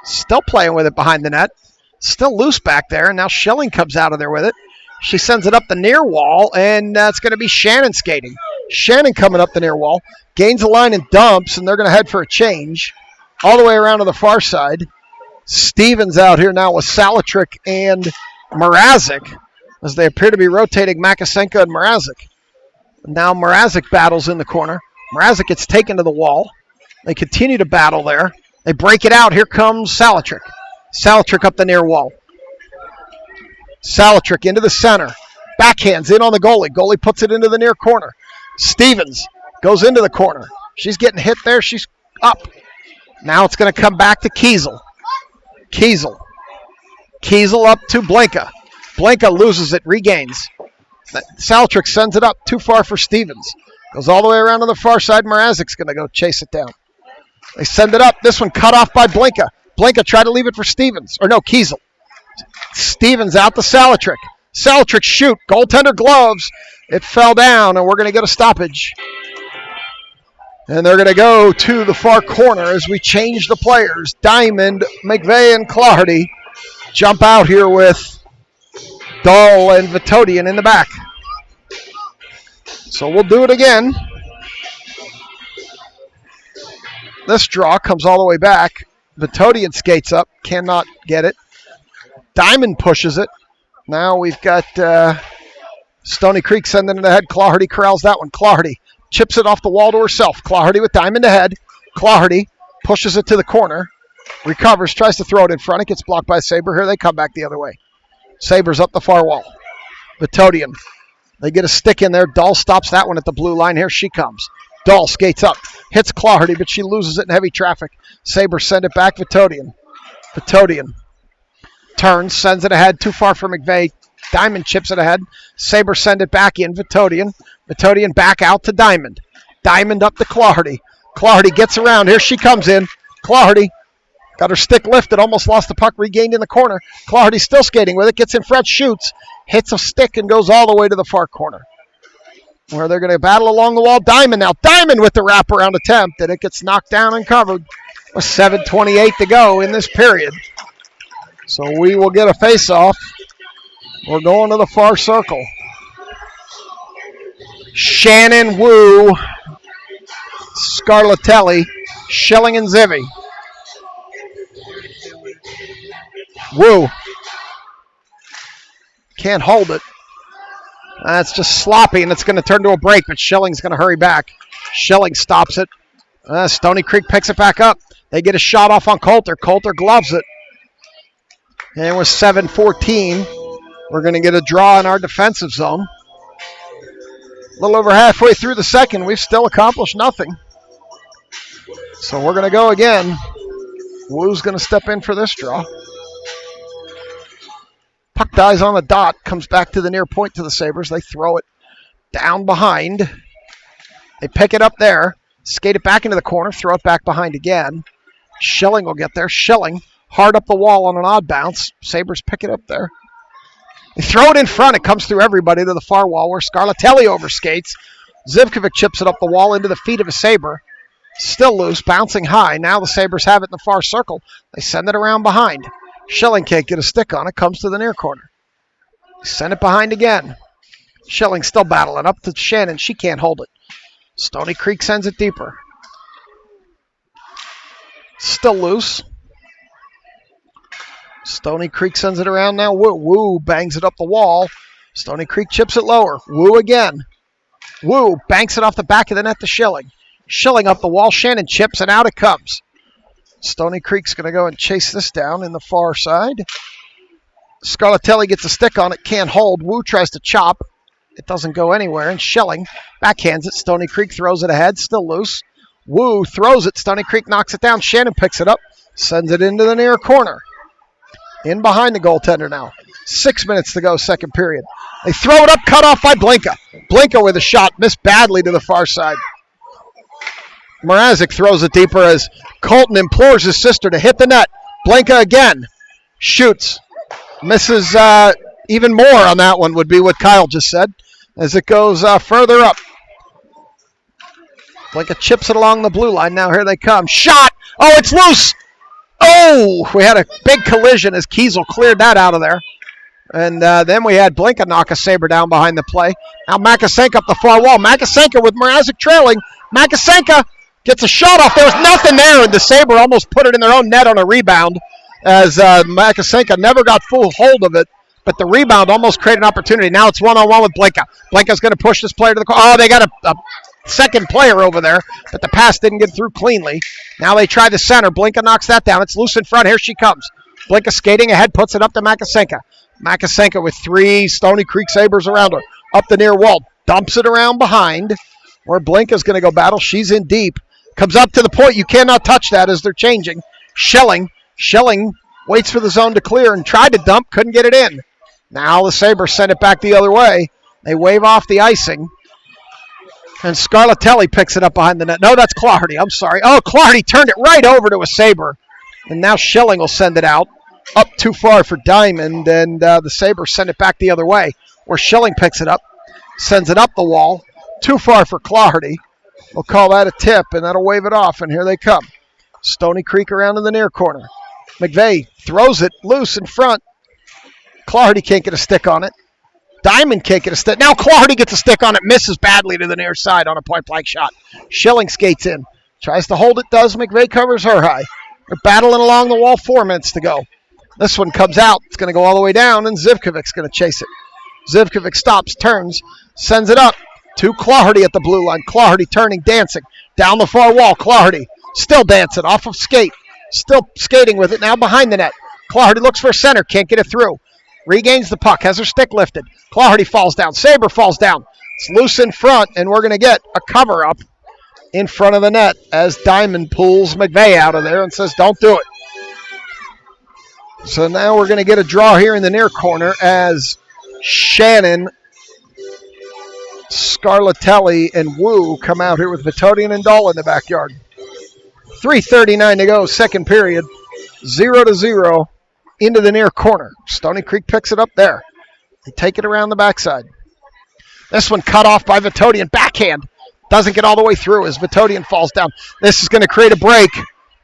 Still playing with it behind the net. Still loose back there. And now Schilling comes out of there with it. She sends it up the near wall. And it's going to be Shannon skating. Shannon coming up the near wall. Gains the line and dumps. And they're going to head for a change. All the way around to the far side. Stevens out here now with Salatrick and Mrazek. As they appear to be rotating Makasenko and Mrazek. Now Mrazek battles in the corner. Mrazek gets taken to the wall. They continue to battle there. They break it out. Here comes Salatrick. Salatrick up the near wall. Salatrick into the center. Backhands in on the goalie. Goalie puts it into the near corner. Stevens goes into the corner. She's getting hit there. She's up. Now it's going to come back to Kiesel. Kiesel up to Blanca. Blanca loses it, regains. Saltrick sends it up too far for Stevens. Goes all the way around to the far side. Mrazek's going to go chase it down. They send it up. This one cut off by Blanca. Blanca tried to leave it for Stevens. Or no, Kiesel. Stevens out to Saltrick. Saltrick shoot. Goaltender gloves. It fell down, and we're going to get a stoppage. And they're going to go to the far corner as we change the players. Diamond, McVeigh, and Clardy jump out here with Dahl and Vitodian in the back. So we'll do it again. This draw comes all the way back. Vitodian skates up, cannot get it. Diamond pushes it. Now we've got Stoney Creek sending it ahead. Clardy corrals that one. Clardy chips it off the wall to herself. Clardy with Diamond ahead. Clardy pushes it to the corner. Recovers, tries to throw it in front. It gets blocked by Sabre. Here they come back the other way. Sabres up the far wall. Vitodian. They get a stick in there. Dahl stops that one at the blue line. Here she comes. Dahl skates up. Hits Clardy, but she loses it in heavy traffic. Sabres send it back. Vitodian. Vitodian turns, sends it ahead. Too far for McVeigh. Diamond chips it ahead. Sabres send it back in. Vitodian. Vitodian back out to Diamond. Diamond up to Clardy. Clardy gets around. Here she comes in. Clardy got her stick lifted. Almost lost the puck. Regained in the corner. Clardy still skating with it. Gets in front. Shoots. Hits a stick and goes all the way to the far corner, where they're going to battle along the wall. Diamond now. Diamond with the wraparound attempt. And it gets knocked down and covered with 7:28 to go in this period. So we will get a face-off. We're going to the far circle. Shannon, Wu, Scarlatelli, Schilling, and Zivy. Wu can't hold it. That's just sloppy, and it's going to turn to a break, but Schilling's going to hurry back. Schilling stops it. Stoney Creek picks it back up. They get a shot off on Coulter. Coulter gloves it. And with 7:14, we're going to get a draw in our defensive zone. A little over halfway through the second, we've still accomplished nothing. So we're going to go again. Wu's going to step in for this draw. Puck dies on the dot, comes back to the near point to the Sabres. They throw it down behind. They pick it up there, skate it back into the corner, throw it back behind again. Schilling will get there. Schilling hard up the wall on an odd bounce. Sabres pick it up there. They throw it in front. It comes through everybody to the far wall where Scarlatelli overskates. Zivkovic chips it up the wall into the feet of a Sabre. Still loose, bouncing high. Now the Sabres have it in the far circle. They send it around behind. Schilling can't get a stick on it. Comes to the near corner. Send it behind again. Schilling still battling up to Shannon. She can't hold it. Stoney Creek sends it deeper. Still loose. Stoney Creek sends it around now. Wu bangs it up the wall. Stoney Creek chips it lower. Wu again. Wu banks it off the back of the net to Schilling. Schilling up the wall. Shannon chips, and out it comes. Stony Creek's going to go and chase this down in the far side. Scarlatelli gets a stick on it, can't hold. Wu tries to chop. It doesn't go anywhere, and Schilling backhands it. Stony Creek throws it ahead, still loose. Wu throws it. Stony Creek knocks it down. Shannon picks it up, sends it into the near corner. In behind the goaltender now. 6 minutes to go, second period. They throw it up, cut off by Blanca. Blanca with a shot, missed badly to the far side. Mrazek throws it deeper as Colton implores his sister to hit the net. Blanca again. Shoots. Misses even more on that one, would be what Kyle just said, as it goes further up. Blanca chips it along the blue line. Now here they come. Shot! Oh, it's loose! Oh! We had a big collision as Kiesel cleared that out of there. And then we had Blanca knock a Sabre down behind the play. Now Makasenka up the far wall. Makasenka with Mrazek trailing. Makasenka gets a shot off. There was nothing there, and the Sabre almost put it in their own net on a rebound as Makasenka never got full hold of it. But the rebound almost created an opportunity. Now it's one-on-one with Blanca. Blanca's going to push this player to the corner. Oh, they got a second player over there, but the pass didn't get through cleanly. Now they try the center. Blanca knocks that down. It's loose in front. Here she comes. Blinka skating ahead, puts it up to Makasenka. Makasenka with 3 Stoney Creek Sabres around her. Up the near wall, dumps it around behind where Blinka's going to go battle. She's in deep. Comes up to the point. You cannot touch that as they're changing. Schilling waits for the zone to clear and tried to dump, couldn't get it in. Now the Sabres send it back the other way. They wave off the icing. And Scarlatelli picks it up behind the net. No, that's Clardy. I'm sorry. Oh, Clardy turned it right over to a Sabre. And now Schilling will send it out. Up too far for Diamond. And the Sabres send it back the other way. Where Schilling picks it up. Sends it up the wall. Too far for Clardy. We'll call that a tip, and that'll wave it off. And here they come. Stoney Creek around in the near corner. McVeigh throws it loose in front. Clardy can't get a stick on it. Diamond can't get a stick. Now Clardy gets a stick on it, misses badly to the near side on a point-blank shot. Schilling skates in. Tries to hold it, does. McVeigh covers her high. They're battling along the wall, 4 minutes to go. This one comes out. It's going to go all the way down, and Zivkovic's going to chase it. Zivkovic stops, turns, sends it up to Clardy at the blue line. Clardy turning, dancing. Down the far wall, Clardy still dancing, off of skate. Still skating with it, now behind the net. Clardy looks for a center, can't get it through. Regains the puck, has her stick lifted. Clardy falls down, Sabre falls down. It's loose in front, and we're going to get a cover-up in front of the net as Diamond pulls McVeigh out of there and says, don't do it. So now we're going to get a draw here in the near corner as Shannon, Scarlatelli, and Wu come out here with Vitodian and Dahl in the backyard. 3:39 to go, second period. 0-0 into the near corner. Stoney Creek picks it up there. They take it around the backside. This one cut off by Vitodian. Backhand. Doesn't get all the way through as Vitodian falls down. This is going to create a break.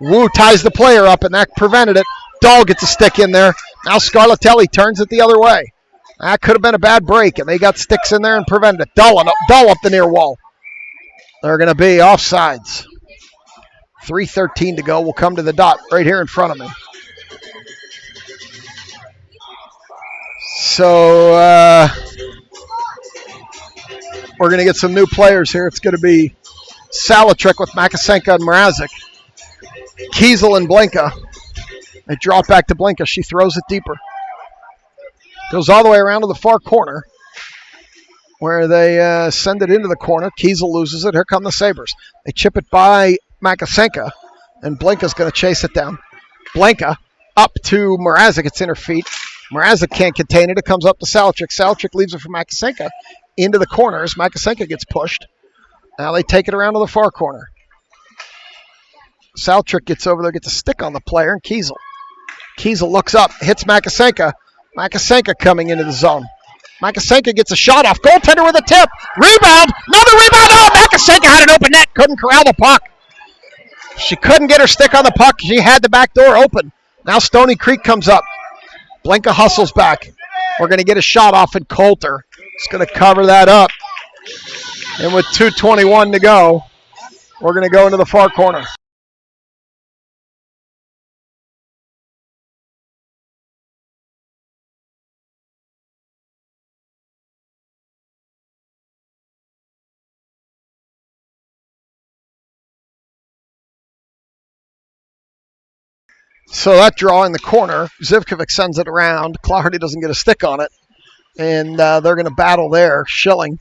Wu ties the player up, and that prevented it. Dahl gets a stick in there. Now Scarlatelli turns it the other way. That could have been a bad break, and they got sticks in there and prevented it. Dahl up the near wall. They're going to be offsides. 3:13 to go. We'll come to the dot right here in front of me. So we're going to get some new players here. It's going to be Salatrick with Makasenka and Mrazek. Kiesel and Blinka. They draw it back to Blinka. She throws it deeper. Goes all the way around to the far corner where they send it into the corner. Kiesel loses it. Here come the Sabres. They chip it by Makasenka, and Blinka's going to chase it down. Blinka up to Mrazek. It's in her feet. Mrazek can't contain it. It comes up to Salatrick. Salatrick leaves it for Makasenka into the corners. Makasenka gets pushed. Now they take it around to the far corner. Salatrick gets over there, gets a stick on the player, and Kiesel. Kiesel looks up, hits Makasenka. Makasenka coming into the zone. Makasenka gets a shot off. Goaltender with a tip. Rebound. Another rebound. Oh, Makasenka had an open net. Couldn't corral the puck. She couldn't get her stick on the puck. She had the back door open. Now Stoney Creek comes up. Blinka hustles back. We're going to get a shot off, and Coulter is going to cover that up. And with 2:21 to go, we're going to go into the far corner. So that draw in the corner, Zivkovic sends it around. Clardy doesn't get a stick on it. And they're going to battle there. Schilling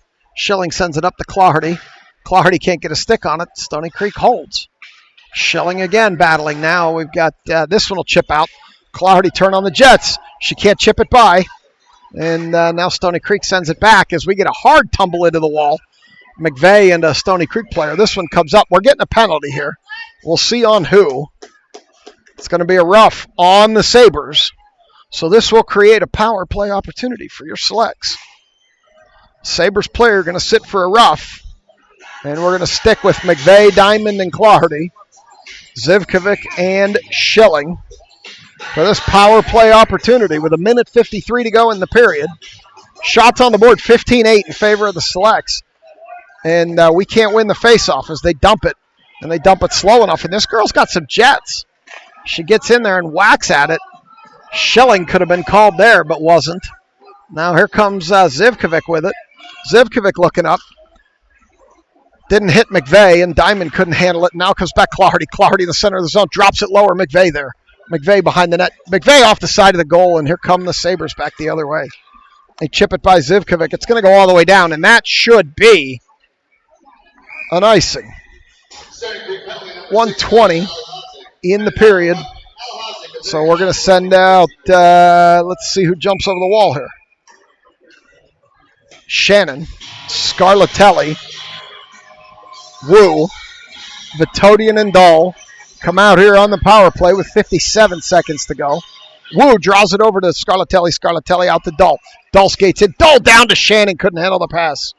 sends it up to Clardy. Clardy can't get a stick on it. Stoney Creek holds. Schilling again battling now. We've got this one will chip out. Clardy turn on the Jets. She can't chip it by. And now Stoney Creek sends it back as we get a hard tumble into the wall. McVeigh and a Stoney Creek player. This one comes up. We're getting a penalty here. We'll see on who. It's going to be a rough on the Sabres. So this will create a power play opportunity for your selects. Sabres player going to sit for a rough. And we're going to stick with McVeigh, Diamond, and Clardy. Zivkovic and Schilling for this power play opportunity with 1:53 to go in the period. Shots on the board, 15-8 in favor of the selects. And we can't win the faceoff as they dump it. And they dump it slow enough. And this girl's got some jets. She gets in there and whacks at it. Schilling could have been called there, but wasn't. Now here comes Zivkovic with it. Zivkovic looking up. Didn't hit McVeigh, and Diamond couldn't handle it. Now comes back Clardy. Clardy in the center of the zone. Drops it lower. McVeigh there. McVeigh behind the net. McVeigh off the side of the goal, and here come the Sabres back the other way. They chip it by Zivkovic. It's going to go all the way down, and that should be an icing. 1:20 in the period. So we're going to send out, let's see who jumps over the wall here. Shannon, Scarlatelli, Wu, Vitodian, and Dahl come out here on the power play with 57 seconds to go. Wu draws it over to Scarlatelli. Scarlatelli out to Dahl. Dahl skates in. Dahl down to Shannon. Couldn't handle the pass.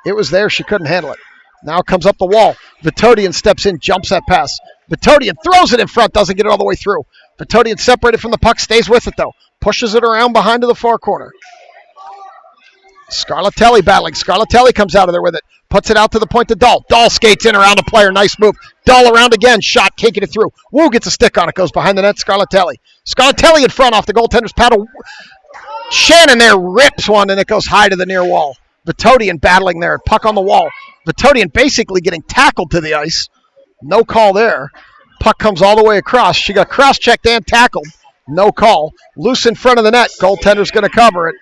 It was there. She couldn't handle it. Now it comes up the wall. Vitodian steps in, jumps that pass. Vitodian throws it in front, doesn't get it all the way through. Vitodian separated from the puck, stays with it though. Pushes it around behind to the far corner. Scarlatelli battling. Scarlatelli comes out of there with it. Puts it out to the point to Dahl. Dahl skates in around a player. Nice move. Dahl around again. Shot, kicking it through. Wu gets a stick on it. Goes behind the net. Scarlatelli. Scarlatelli in front off the goaltender's paddle. Shannon there rips one, and it goes high to the near wall. Vitodian battling there. Puck on the wall. Vitodian basically getting tackled to the ice. No call there. Puck comes all the way across. She got cross-checked and tackled. No call. Loose in front of the net. Goaltender's going to cover it.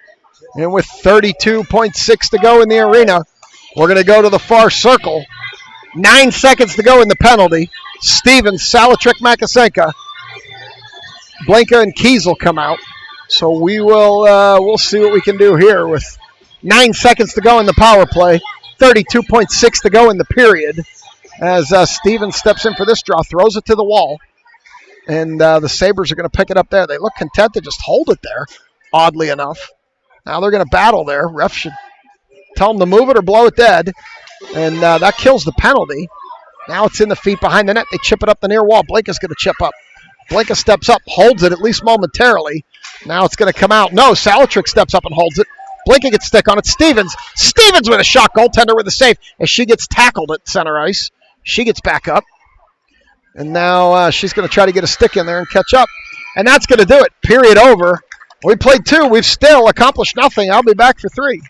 And with 32.6 to go in the arena, we're going to go to the far circle. 9 seconds to go in the penalty. Stevens, Salatrick, Makasenka, Blanca, and Kiesel come out. So we will we'll see what we can do here with 9 seconds to go in the power play. 32.6 to go in the period. As Stevens steps in for this draw, throws it to the wall. And the Sabres are going to pick it up there. They look content to just hold it there, oddly enough. Now they're going to battle there. Ref should tell them to move it or blow it dead. And that kills the penalty. Now it's in the feet behind the net. They chip it up the near wall. Blanca's going to chip up. Blanca steps up, holds it at least momentarily. Now it's going to come out. No, Salatrick steps up and holds it. Blanca gets stick on it. Stevens with a shot. Goaltender with a save as she gets tackled at center ice. She gets back up. And now she's going to try to get a stick in there and catch up. And that's going to do it. Period over. We played 2. We've still accomplished nothing. I'll be back for 3.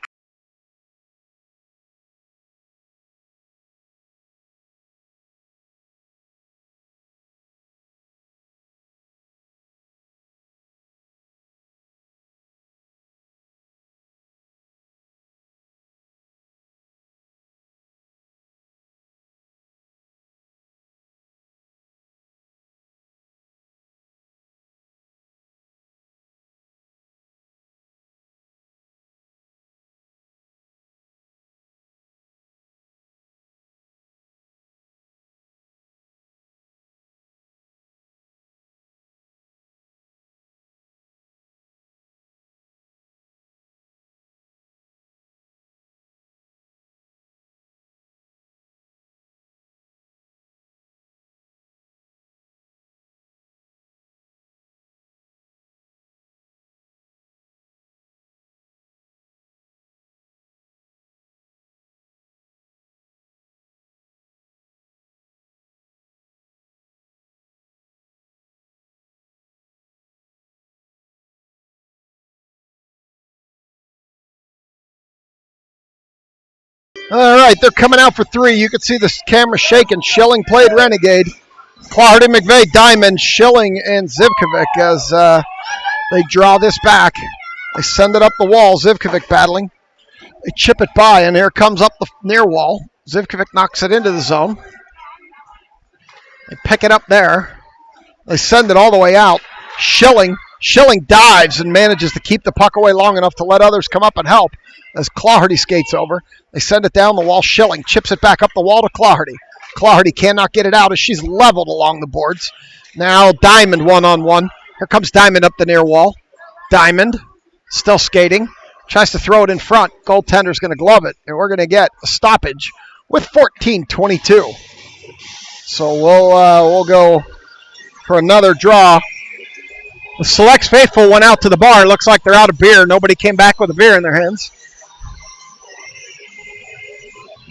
All right, they're coming out for 3. You can see the camera shaking. Schilling played Renegade. Clardy, McVeigh, Diamond, Schilling, and Zivkovic as they draw this back. They send it up the wall. Zivkovic battling. They chip it by, and here comes up the near wall. Zivkovic knocks it into the zone. They pick it up there. They send it all the way out. Schilling dives and manages to keep the puck away long enough to let others come up and help as Clardy skates over. They send it down the wall. Schilling chips it back up the wall to Clardy. Clardy cannot get it out as she's leveled along the boards. Now Diamond one-on-one. Here comes Diamond up the near wall. Diamond still skating. Tries to throw it in front. Goaltender's going to glove it, and we're going to get a stoppage with 14:22. So we'll go for another draw. The Selects faithful went out to the bar. Looks like they're out of beer. Nobody came back with a beer in their hands.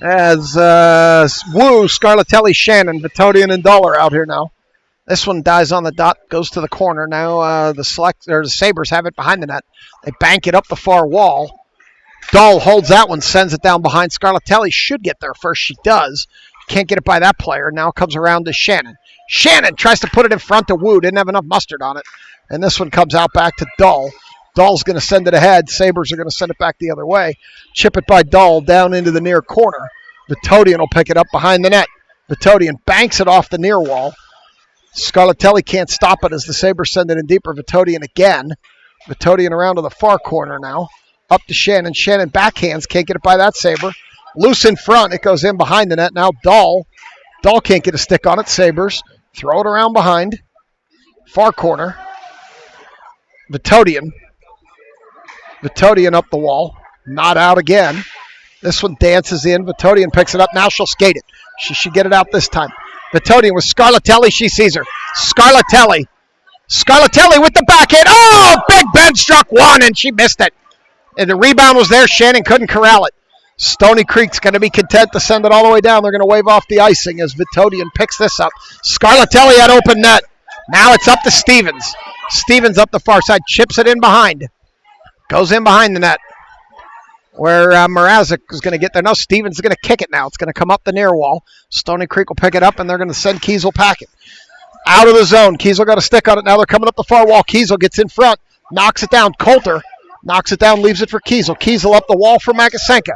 As Wu, Scarlatelli, Shannon, Vitodian, and Dahl are out here now. This one dies on the dot, goes to the corner. Now the Sabres have it behind the net. They bank it up the far wall. Dahl holds that one, sends it down behind. Scarlatelli should get there first. She does. Can't get it by that player. Now it comes around to Shannon. Shannon tries to put it in front to Wu. Didn't have enough mustard on it. And this one comes out back to Dull. Dull's going to send it ahead. Sabres are going to send it back the other way. Chip it by Dull down into the near corner. Vitodian will pick it up behind the net. Vitodian banks it off the near wall. Scarlatelli can't stop it as the Sabres send it in deeper. Vitodian again. Vitodian around to the far corner now. Up to Shannon. Shannon backhands. Can't get it by that Sabre. Loose in front. It goes in behind the net. Now Dull. Dull can't get a stick on it. Sabres throw it around behind. Far corner. Vitodian. Vitodian up the wall. Not out again. This one dances in. Vitodian picks it up. Now she'll skate it. She should get it out this time. Vitodian with Scarlatelli. She sees her. Scarlatelli. Scarlatelli with the backhand. Oh, Big Ben struck one, and she missed it. And the rebound was there. Shannon couldn't corral it. Stoney Creek's going to be content to send it all the way down. They're going to wave off the icing as Vitodian picks this up. Scarlatelli at open net. Now it's up to Stevens. Stevens up the far side. Chips it in behind. Goes in behind the net. Where Mrazek is going to get there. No, Stevens is going to kick it now. It's going to come up the near wall. Stoney Creek will pick it up, and they're going to send Kiesel packing. Out of the zone. Kiesel got a stick on it. Now they're coming up the far wall. Kiesel gets in front. Knocks it down. Coulter knocks it down, leaves it for Kiesel. Kiesel up the wall for Makasenka.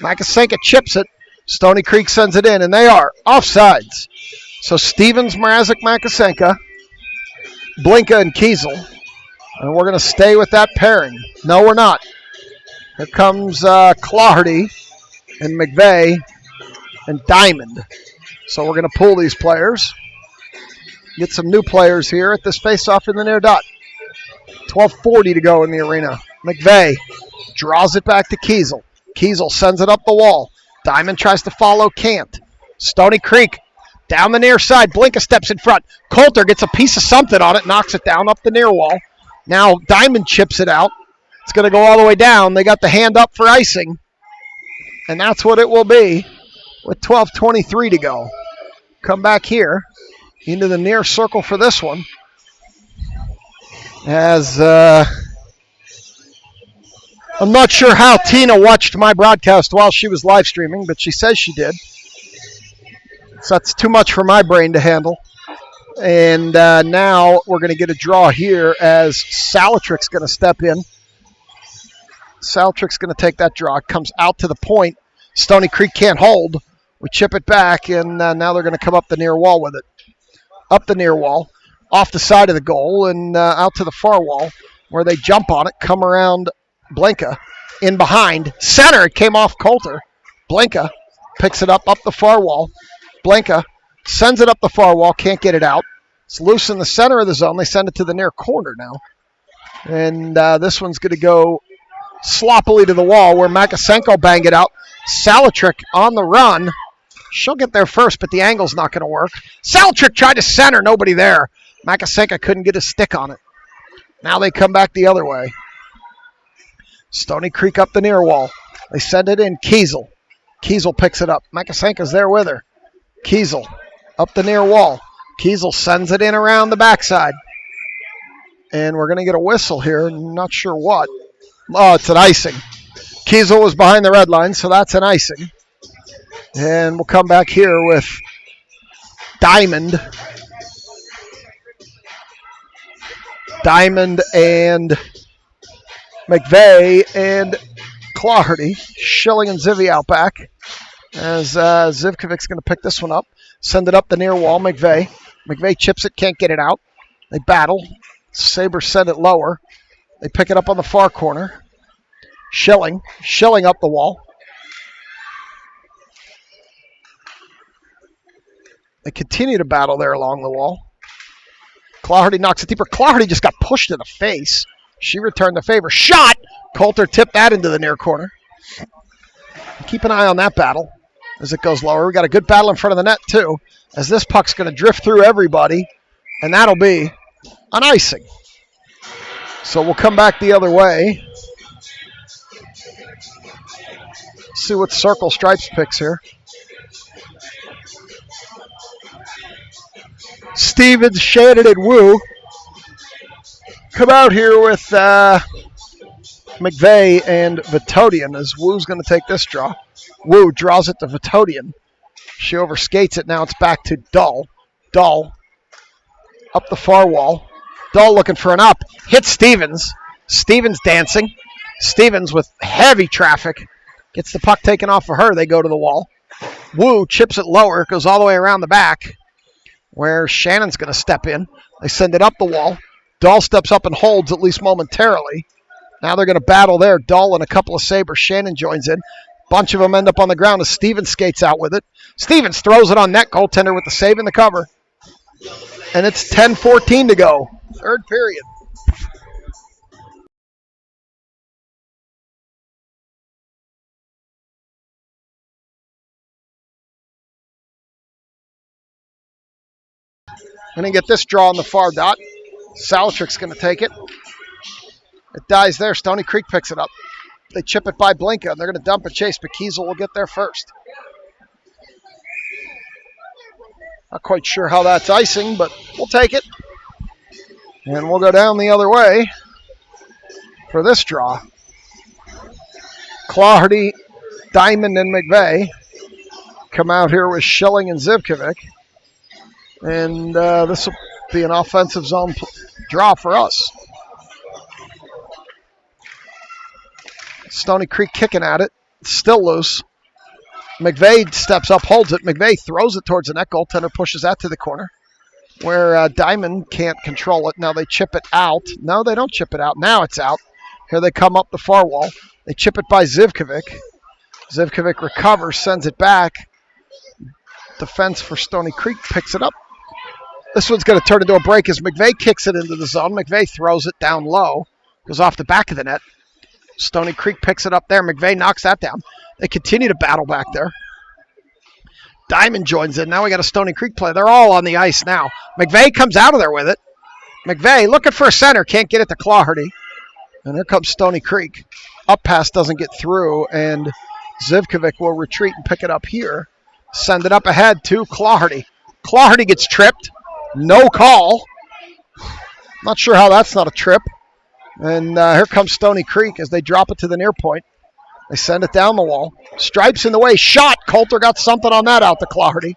Makasenka chips it. Stoney Creek sends it in, and they are offsides. So Stevens, Mrazek, Makasenka, Blinka, and Kiesel. And we're going to stay with that pairing. No, we're not. Here comes Clardy and McVeigh and Diamond. So we're going to pull these players. Get some new players here at this face-off in the near dot. 12:40 to go in the arena. McVeigh draws it back to Kiesel. Kiesel sends it up the wall. Diamond tries to follow, can't. Stoney Creek down the near side. Blinka steps in front. Coulter gets a piece of something on it, knocks it down up the near wall. Now Diamond chips it out. It's going to go all the way down. They got the hand up for icing. And that's what it will be with 12:23 to go. Come back here into the near circle for this one. As I'm not sure how Tina watched my broadcast while she was live streaming, but she says she did. So that's too much for my brain to handle. And now we're going to get a draw here as Salatrik's going to step in. Salatrik's going to take that draw. It comes out to the point. Stoney Creek can't hold. We chip it back, and now they're going to come up the near wall with it. Up the near wall, off the side of the goal, and out to the far wall where they jump on it, come around Blinka, in behind. Center, it came off Coulter. Blinka picks it up the far wall. Blinka sends it up the far wall, can't get it out. It's loose in the center of the zone. They send it to the near corner now. And this one's going to go sloppily to the wall where Makasenko banged it out. Salatrik on the run. She'll get there first, but the angle's not going to work. Salatrik tried to center, nobody there. Makasenko couldn't get a stick on it. Now they come back the other way. Stoney Creek up the near wall. They send it in. Kiesel. Kiesel picks it up. Makasenko's there with her. Kiesel up the near wall. Kiesel sends it in around the backside. And we're going to get a whistle here. Not sure what. Oh, it's an icing. Kiesel was behind the red line, so that's an icing. And we'll come back here with Diamond. Diamond and McVeigh and Clardy. Schilling and Zivy out back. As Zivkovic's going to pick this one up. Send it up the near wall. McVeigh. McVeigh chips it, can't get it out. They battle. Sabres send it lower. They pick it up on the far corner. Schilling up the wall. They continue to battle there along the wall. Clardy knocks it deeper. Clardy just got pushed in the face. She returned the favor. Shot! Coulter tipped that into the near corner. Keep an eye on that battle as it goes lower. We got a good battle in front of the net, too, as this puck's going to drift through everybody, and that'll be an icing. So we'll come back the other way. See what Circle Stripes picks here. Stevens, Shannon, and Wu come out here with McVeigh and Vitodian as Wu's going to take this draw. Wu draws it to Vitodian. She overskates it. Now it's back to Dull. Dull up the far wall. Dull looking for an up. Hits Stevens. Stevens dancing. Stevens with heavy traffic. Gets the puck taken off of her. They go to the wall. Wu chips it lower. Goes all the way around the back where Shannon's going to step in. They send it up the wall. Dull steps up and holds at least momentarily. Now they're going to battle there. Dull and a couple of Sabres. Shannon joins in. Bunch of them end up on the ground as Stevens skates out with it. Stevens throws it on net. Goaltender with the save in the cover. And it's 10:14 to go. Third period. Going to get this draw on the far dot. Salatrick's going to take it. It dies there. Stoney Creek picks it up. They chip it by Blinka, and they're going to dump it chase, but Kiesel will get there first. Not quite sure how that's icing, but we'll take it. And we'll go down the other way for this draw. Claherty, Diamond, and McVeigh come out here with Schilling and Zivkovic. And this will be an offensive zone draw for us. Stoney Creek kicking at it. It's still loose. McVeigh steps up, holds it. McVeigh throws it towards the net. Goaltender pushes that to the corner where Diamond can't control it. Now they chip it out. No, they don't chip it out. Now it's out. Here they come up the far wall. They chip it by Zivkovic. Zivkovic recovers, sends it back. Defense for Stoney Creek picks it up. This one's going to turn into a break as McVeigh kicks it into the zone. McVeigh throws it down low. Goes off the back of the net. Stoney Creek picks it up there. McVeigh knocks that down. They continue to battle back there. Diamond joins in. Now we got a Stoney Creek play. They're all on the ice now. McVeigh comes out of there with it. McVeigh looking for a center. Can't get it to Claherty. And here comes Stoney Creek. Up pass doesn't get through. And Zivkovic will retreat and pick it up here. Send it up ahead to Claherty. Claherty gets tripped. No call. Not sure how that's not a trip. And here comes Stoney Creek as they drop it to the near point. They send it down the wall. Stripes in the way. Shot. Coulter got something on that out to Claherty.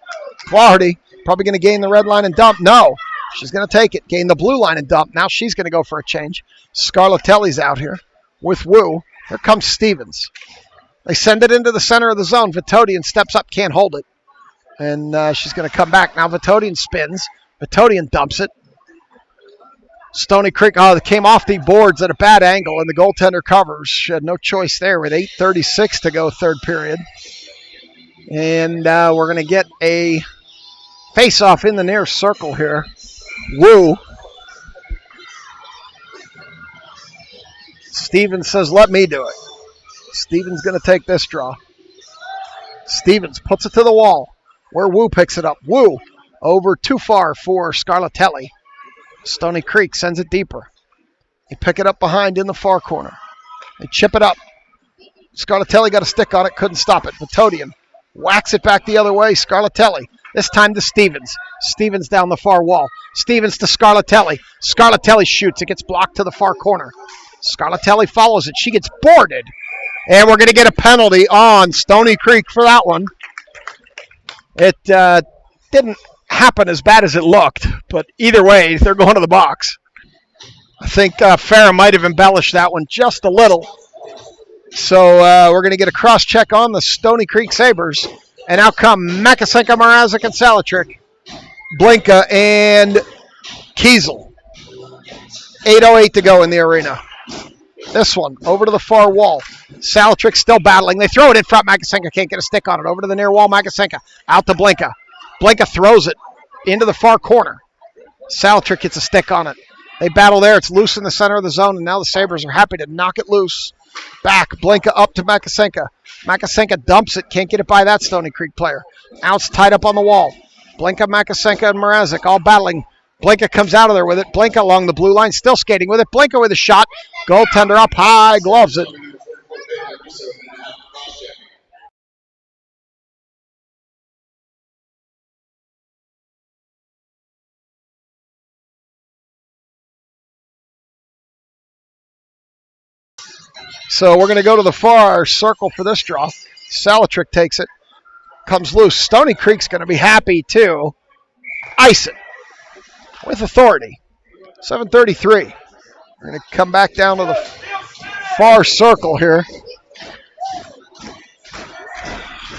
Claherty probably going to gain the red line and dump. No. She's going to take it. Gain the blue line and dump. Now she's going to go for a change. Scarlatelli's out here with Wu. Here comes Stevens. They send it into the center of the zone. Vitodian steps up. Can't hold it. And she's going to come back. Now Vitodian spins. Vitodian dumps it. Stoney Creek, it came off the boards at a bad angle, and the goaltender covers. She had no choice there with 8:36 to go, third period. And we're going to get a face-off in the near circle here. Wu. Stevens says, let me do it. Stevens going to take this draw. Stevens puts it to the wall where Wu picks it up. Wu over too far for Scarlatelli. Stoney Creek sends it deeper. They pick it up behind in the far corner. They chip it up. Scarlatelli got a stick on it, couldn't stop it. Vitodian whacks it back the other way. Scarlatelli, this time to Stevens. Stevens down the far wall. Stevens to Scarlatelli. Scarlatelli shoots. It gets blocked to the far corner. Scarlatelli follows it. She gets boarded. And we're going to get a penalty on Stoney Creek for that one. It didn't happen as bad as it looked, but either way, they're going to the box. I think Farah might have embellished that one just a little. So we're going to get a cross-check on the Stoney Creek Sabres. And out come Makasenka, Mrazek, and Salatrick. Blinka and Kiesel. 8:08 to go in the arena. This one, over to the far wall. Salatrick still battling. They throw it in front. Makasenka can't get a stick on it. Over to the near wall. Makasenka out to Blinka. Blinka throws it into the far corner. Salatrick gets a stick on it. They battle there. It's loose in the center of the zone, and now the Sabres are happy to knock it loose. Back. Blinka up to Makasenka. Makasenka dumps it. Can't get it by that Stoney Creek player. Now it's tied up on the wall. Blinka, Makasenka, and Mrazek all battling. Blinka comes out of there with it. Blinka along the blue line, still skating with it. Blinka with a shot. Goaltender up high, gloves it. So we're going to go to the far circle for this draw. Salatrick takes it. comes loose. Stoney Creek's going to be happy to ice it with authority. 7:33. We're going to come back down to the far circle here.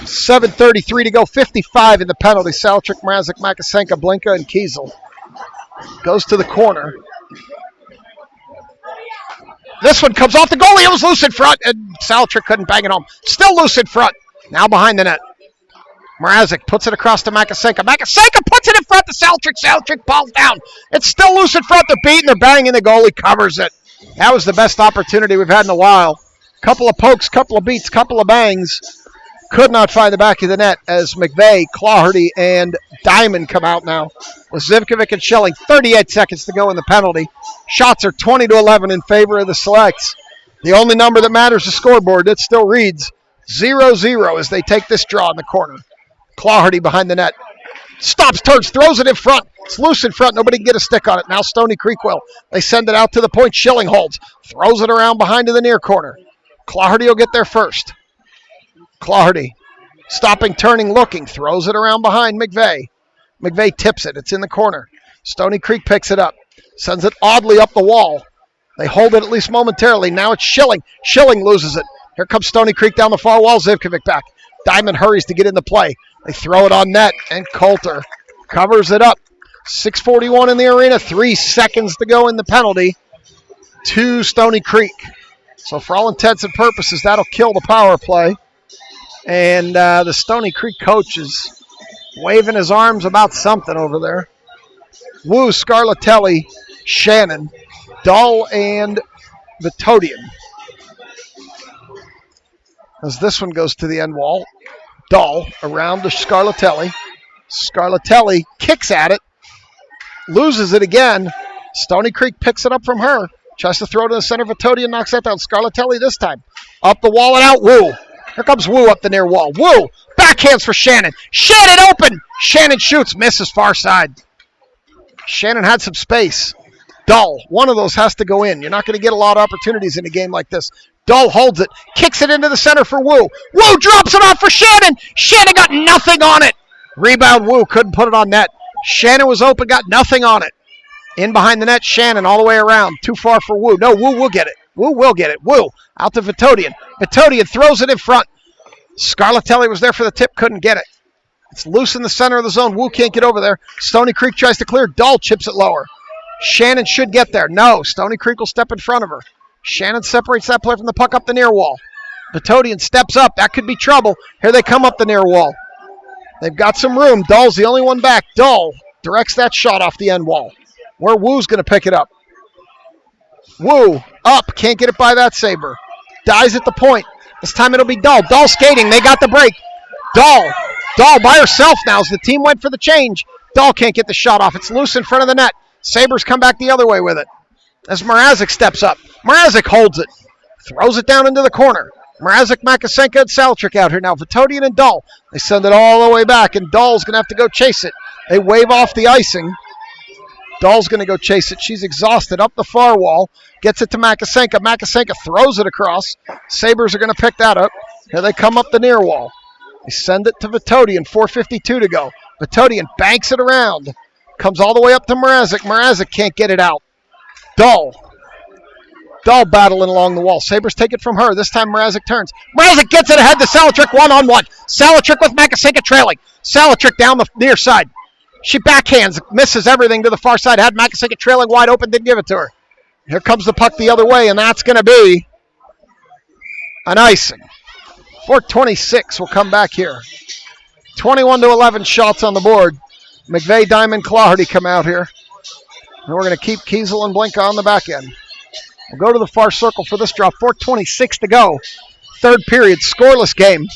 7:33 to go. 55 in the penalty. Salchuk, Mrazek, Makasenka, Blinka, and Kiesel. Goes to the corner. This one comes off the goalie. It was loose in front, and Salchuk couldn't bang it home. Still loose in front. Now behind the net. Mrazek puts it across to Makasenka. Makasenka puts it in front to Salchuk. Salchuk balls down. It's still loose in front. They're beating. They're banging. The goalie covers it. That was the best opportunity we've had in a while. Couple of pokes, couple of beats, couple of bangs. Could not find the back of the net as McVeigh, Claherty, and Diamond come out now with Zivkovic and Schelling. 38 seconds to go in the penalty. Shots are 20-11 in favor of the Selects. The only number that matters is the scoreboard. It still reads 0-0 as they take this draw in the corner. Claherty behind the net. Stops, turns, throws it in front. It's loose in front. Nobody can get a stick on it. Now Stoney Creek will. They send it out to the point. Schilling holds. Throws it around behind to the near corner. Claherty will get there first. Claherty stopping, turning, looking. Throws it around behind McVeigh. McVeigh tips it. It's in the corner. Stony Creek picks it up. Sends it oddly up the wall. They hold it at least momentarily. Now it's Schilling. Schilling loses it. Here comes Stony Creek down the far wall. Zivkovic back. Diamond hurries to get into play. They throw it on net, and Coulter covers it up. 6:41 in the arena. 3 seconds to go in the penalty to Stony Creek. So for all intents and purposes, that'll kill the power play. And the Stony Creek coach is waving his arms about something over there. Wu, Scarlatelli, Shannon, Dahl, and Vitodian. As this one goes to the end wall. Dahl around to Scarlatelli. Scarlatelli kicks at it. Loses it again. Stony Creek picks it up from her. Tries to throw to the center. Vitodian knocks that down. Scarlatelli this time. Up the wall and out. Wu. Here comes Wu up the near wall. Wu. Backhands for Shannon. Shannon open. Shannon shoots. Misses far side. Shannon had some space. Dahl. One of those has to go in. You're not going to get a lot of opportunities in a game like this. Dahl holds it. Kicks it into the center for Wu. Wu drops it off for Shannon. Shannon got nothing on it. Rebound Wu. Couldn't put it on net. Shannon was open. Got nothing on it. In behind the net. Shannon all the way around. Too far for Wu. No, Wu will get it. Wu will get it. Wu out to Vitodian. Vitodian throws it in front. Scarlatelli was there for the tip. Couldn't get it. It's loose in the center of the zone. Wu can't get over there. Stony Creek tries to clear. Dahl chips it lower. Shannon should get there. No. Stony Creek will step in front of her. Shannon separates that play from the puck up the near wall. Vitodian steps up. That could be trouble. Here they come up the near wall. They've got some room. Dahl's the only one back. Dahl directs that shot off the end wall. Where Wu's going to pick it up. Wu up. Can't get it by that Sabre. Dies at the point. This time it'll be Dahl. Dahl skating. They got the break. Dahl by herself now as the team went for the change. Dahl can't get the shot off. It's loose in front of the net. Sabres come back the other way with it. As Mrazek steps up. Mrazek holds it. Throws it down into the corner. Mrazek, Makasenka, and Salchuk out here now. Vitodian and Dahl. They send it all the way back, and Dahl's going to have to go chase it. They wave off the icing. Dahl's going to go chase it. She's exhausted. Up the far wall. Gets it to Makasenka. Makasenka throws it across. Sabres are going to pick that up. Here they come up the near wall. They send it to Vitodian. 4:52 to go. Vitodian banks it around. Comes all the way up to Mrazek. Mrazek can't get it out. Dahl battling along the wall. Sabres take it from her. This time Mrazek turns. Mrazek gets it ahead to Salachuk one-on-one. Salachuk with Makasenka trailing. Salachuk down the near side. She backhands, misses everything to the far side. Had Makasenka trailing wide open, didn't give it to her. Here comes the puck the other way, and that's going to be an icing. 4:26 will come back here. 21-11 shots on the board. McVeigh, Diamond, Claherty come out here. And we're going to keep Kiesel and Blinka on the back end. We'll go to the far circle for this draw. 4:26 to go. Third period, scoreless game.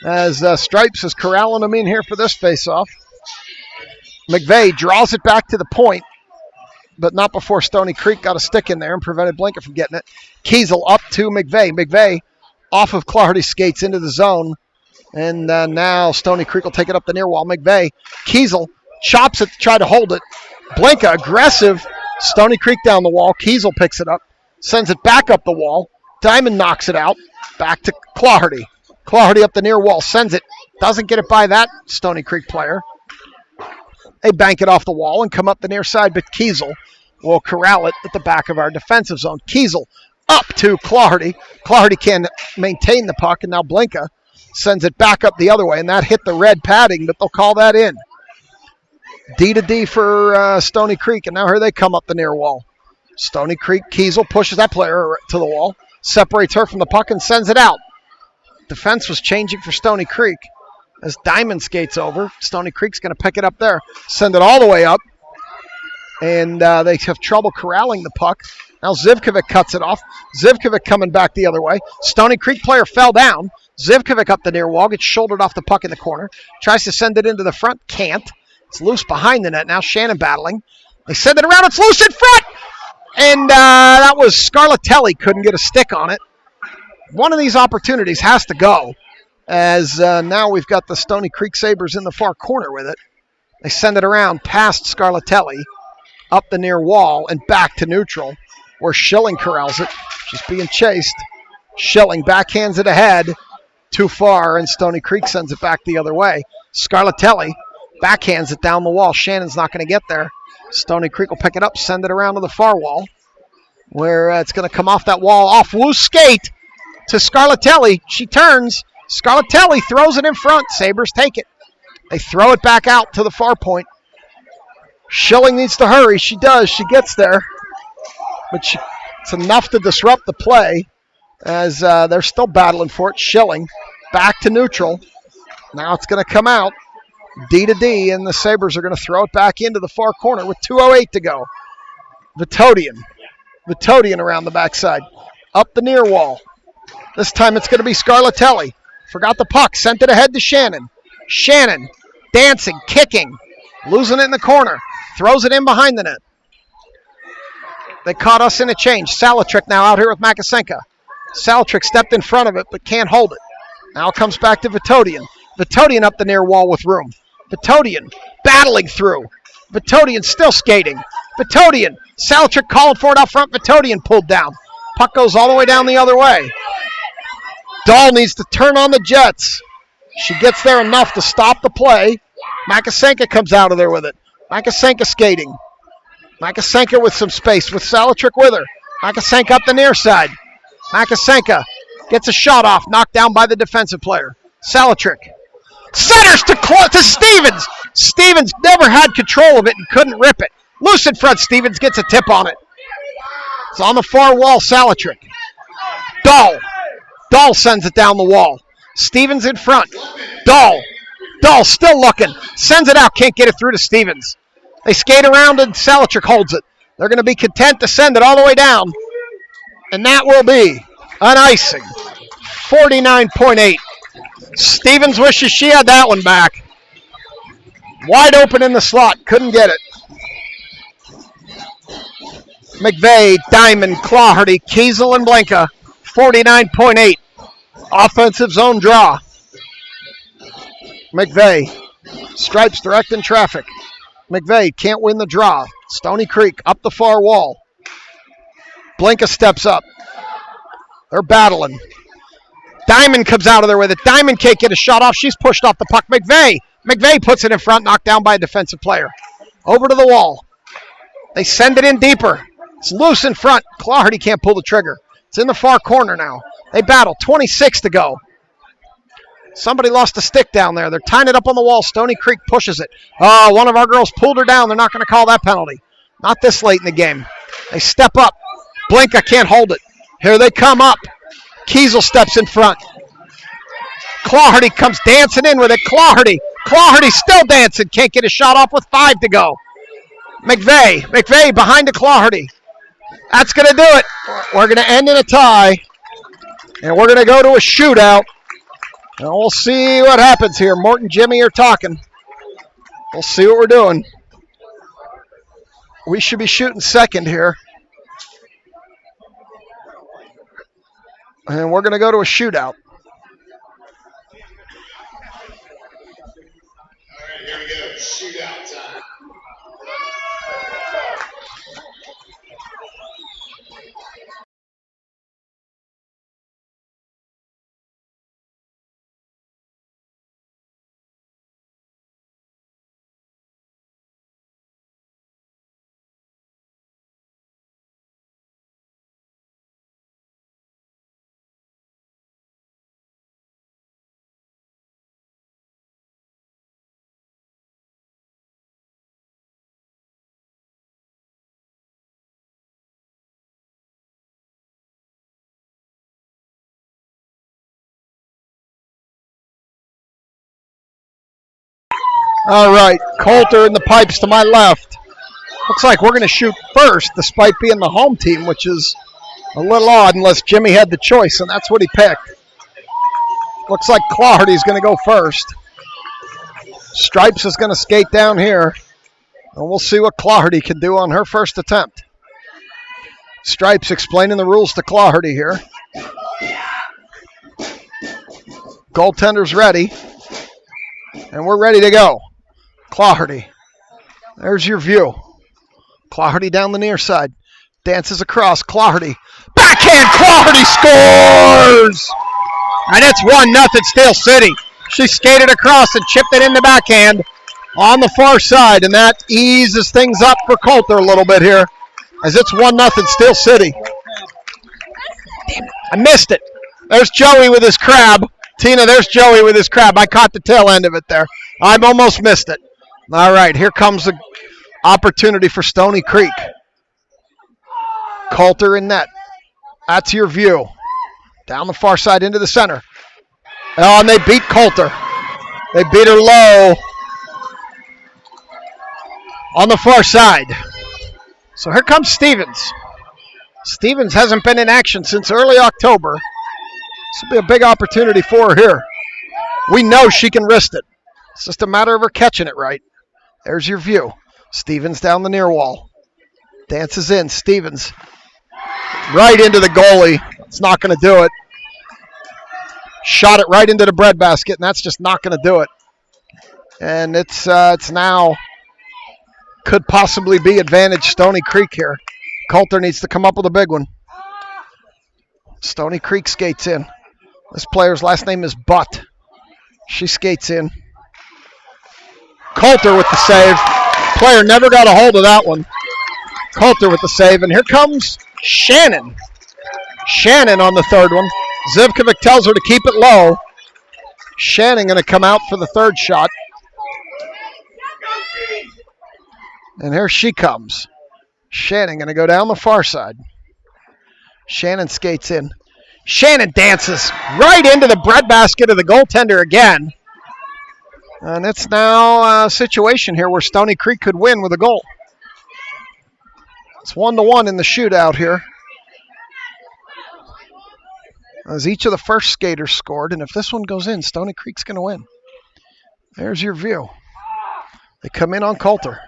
As Stripes is corralling them in here for this face-off. McVeigh draws it back to the point, but not before Stony Creek got a stick in there and prevented Blinka from getting it. Kiesel up to McVeigh. McVeigh off of Claherty skates into the zone. And now Stony Creek will take it up the near wall. McVeigh, Kiesel chops it to try to hold it. Blinka aggressive. Stony Creek down the wall. Kiesel picks it up. Sends it back up the wall. Diamond knocks it out. Back to Claherty. Claherty up the near wall. Sends it Doesn't get it by that Stoney Creek player. They bank it off the wall and come up the near side, but Kiesel will corral it at the back of our defensive zone. Kiesel up to Claherty. Claherty can maintain the puck, and now Blinka sends it back up the other way, and that hit the red padding, but they'll call that in. D to D for Stoney Creek, and now here they come up the near wall. Stoney Creek, Kiesel pushes that player to the wall, separates her from the puck, and sends it out. Defense was changing for Stoney Creek. As Diamond skates over, Stoney Creek's going to pick it up there, send it all the way up, and they have trouble corralling the puck. Now Zivkovic cuts it off. Zivkovic coming back the other way. Stoney Creek player fell down. Zivkovic up the near wall, gets shouldered off the puck in the corner. Tries to send it into the front, can't. It's loose behind the net. Now Shannon battling. They send it around, it's loose in front! And that was Scarlatelli, couldn't get a stick on it. One of these opportunities has to go, as now we've got the Stoney Creek Sabres in the far corner with it. They send it around past Scarlatelli, up the near wall, and back to neutral, where Schilling corrals it. She's being chased. Schilling backhands it ahead, too far, and Stoney Creek sends it back the other way. Scarlatelli backhands it down the wall. Shannon's not going to get there. Stoney Creek will pick it up, send it around to the far wall, where it's going to come off that wall, off Wu's skate to Scarlatelli. She turns. Scarlatelli throws it in front. Sabres take it. They throw it back out to the far point. Schilling needs to hurry. She does. She gets there. But it's enough to disrupt the play, as they're still battling for it. Schilling back to neutral. Now it's going to come out. D to D, and the Sabres are going to throw it back into the far corner with 2:08 to go. Vitodian around the backside. Up the near wall. This time it's going to be Scarlatelli. Forgot the puck. Sent it ahead to Shannon. Shannon dancing, kicking, losing it in the corner. Throws it in behind the net. They caught us in a change. Salatrick now out here with Makasenka. Salatrick stepped in front of it but can't hold it. Now it comes back to Vitodian. Vitodian up the near wall with room. Vitodian battling through. Vitodian still skating. Vitodian. Salatrick calling for it out front. Vitodian pulled down. Puck goes all the way down the other way. Dahl needs to turn on the Jets. She gets there enough to stop the play. Makasenka comes out of there with it. Makasenka skating. Makasenka with some space with Salatrick with her. Makasenka up the near side. Makasenka gets a shot off, knocked down by the defensive player. Salatrick centers to Stevens. Stevens never had control of it and couldn't rip it. Loose in front. Stevens gets a tip on it. It's on the far wall. Salatrick. Dahl sends it down the wall. Stevens in front. Dahl still looking. Sends it out. Can't get it through to Stevens. They skate around and Salatrick holds it. They're going to be content to send it all the way down. And that will be an icing. 49.8. Stevens wishes she had that one back. Wide open in the slot. Couldn't get it. McVeigh, Diamond, Claherty, Kiesel, and Blinka. 49.8. Offensive zone draw. McVeigh. Stripes direct in traffic. McVeigh can't win the draw. Stoney Creek up the far wall. Blinka steps up. They're battling. Diamond comes out of there with it. Diamond can't get a shot off. She's pushed off the puck. McVeigh puts it in front, knocked down by a defensive player. Over to the wall. They send it in deeper. It's loose in front. Claherty can't pull the trigger. It's in the far corner now. They battle. 26 to go. Somebody lost a stick down there. They're tying it up on the wall. Stoney Creek pushes it. Oh, one of our girls pulled her down. They're not going to call that penalty. Not this late in the game. They step up. Blinka can't hold it. Here they come up. Kiesel steps in front. Claherty comes dancing in with it. Claherty still dancing. Can't get a shot off with 5 to go. McVeigh behind to Claherty. That's going to do it. We're going to end in a tie. And we're going to go to a shootout. And we'll see what happens here. Mort and Jimmy are talking. We'll see what we're doing. We should be shooting second here. And we're going to go to a shootout. All right, here we go. Shootout time. All right, Coulter in the pipes to my left. Looks like we're going to shoot first, despite being the home team, which is a little odd unless Jimmy had the choice, and that's what he picked. Looks like Claherty's going to go first. Stripes is going to skate down here, and we'll see what Claherty can do on her first attempt. Stripes explaining the rules to Claherty here. Goaltender's ready, and we're ready to go. Claherty, there's your view. Claherty down the near side, dances across. Claherty, backhand. Claherty scores, and it's 1-0 Steel City. She skated across and chipped it in the backhand on the far side, and that eases things up for Coulter a little bit here, as it's 1-0 Steel City. Damn it, I missed it. There's Joey with his crab. Tina, there's Joey with his crab. I caught the tail end of it there. I almost missed it. All right, here comes the opportunity for Stoney Creek. Coulter in net. That's your view. Down the far side into the center. Oh, and they beat Coulter. They beat her low on the far side. So here comes Stevens. Stevens hasn't been in action since early October. This will be a big opportunity for her here. We know she can wrist it. It's just a matter of her catching it right. There's your view. Stevens down the near wall. Dances in. Stevens right into the goalie. It's not going to do it. Shot it right into the breadbasket, and that's just not going to do it. And it's now could possibly be advantage Stoney Creek here. Coulter needs to come up with a big one. Stoney Creek skates in. This player's last name is Butt. She skates in. Coulter with the save. Player never got a hold of that one. Coulter with the save, and here comes Shannon. Shannon on the third one. Zivkovic tells her to keep it low. Shannon going to come out for the third shot. And here she comes. Shannon going to go down the far side. Shannon skates in. Shannon dances right into the breadbasket of the goaltender again. And it's now a situation here where Stoney Creek could win with a goal. It's 1-1 in the shootout here, as each of the first skaters scored, and if this one goes in, Stoney Creek's going to win. There's your view. They come in on Coulter.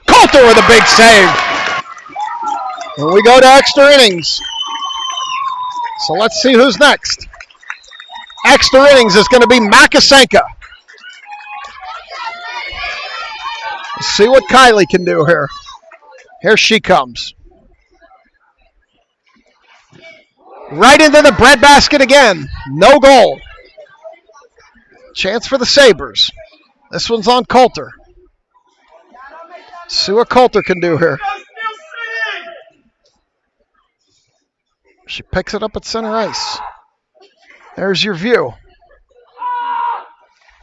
Coulter with a big save. And we go to extra innings. So let's see who's next. Extra innings is going to be Makasenka. Let's see what Kylie can do here. Here she comes. Right into the breadbasket again. No goal. Chance for the Sabres. This one's on Coulter. See what Coulter can do here. She picks it up at center ice. There's your view.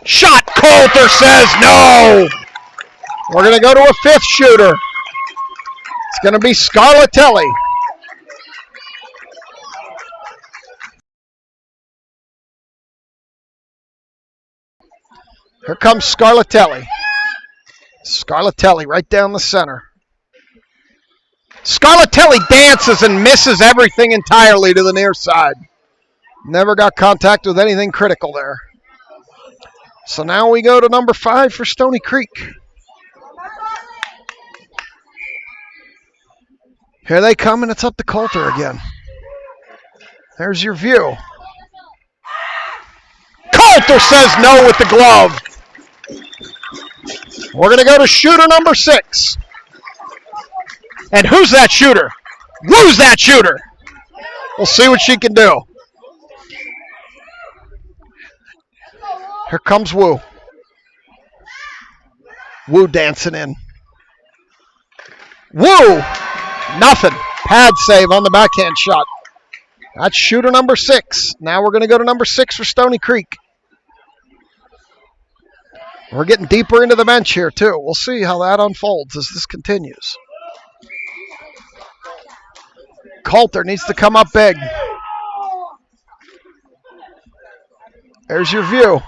Shot! Coulter says no! We're going to go to a fifth shooter. It's going to be Scarlatelli. Here comes Scarlatelli. Scarlatelli right down the center. Scarlatelli dances and misses everything entirely to the near side. Never got contact with anything critical there. So now we go to number 5 for Stoney Creek. Here they come, and it's up to Coulter again. There's your view. Coulter says no with the glove. We're going to go to shooter number 6. And who's that shooter? Who's that shooter? We'll see what she can do. Here comes Wu. Wu dancing in. Wu! Nothing. Pad save on the backhand shot. That's shooter number 6. Now we're going to go to number 6 for Stoney Creek. We're getting deeper into the bench here, too. We'll see how that unfolds as this continues. Coulter needs to come up big. There's your view.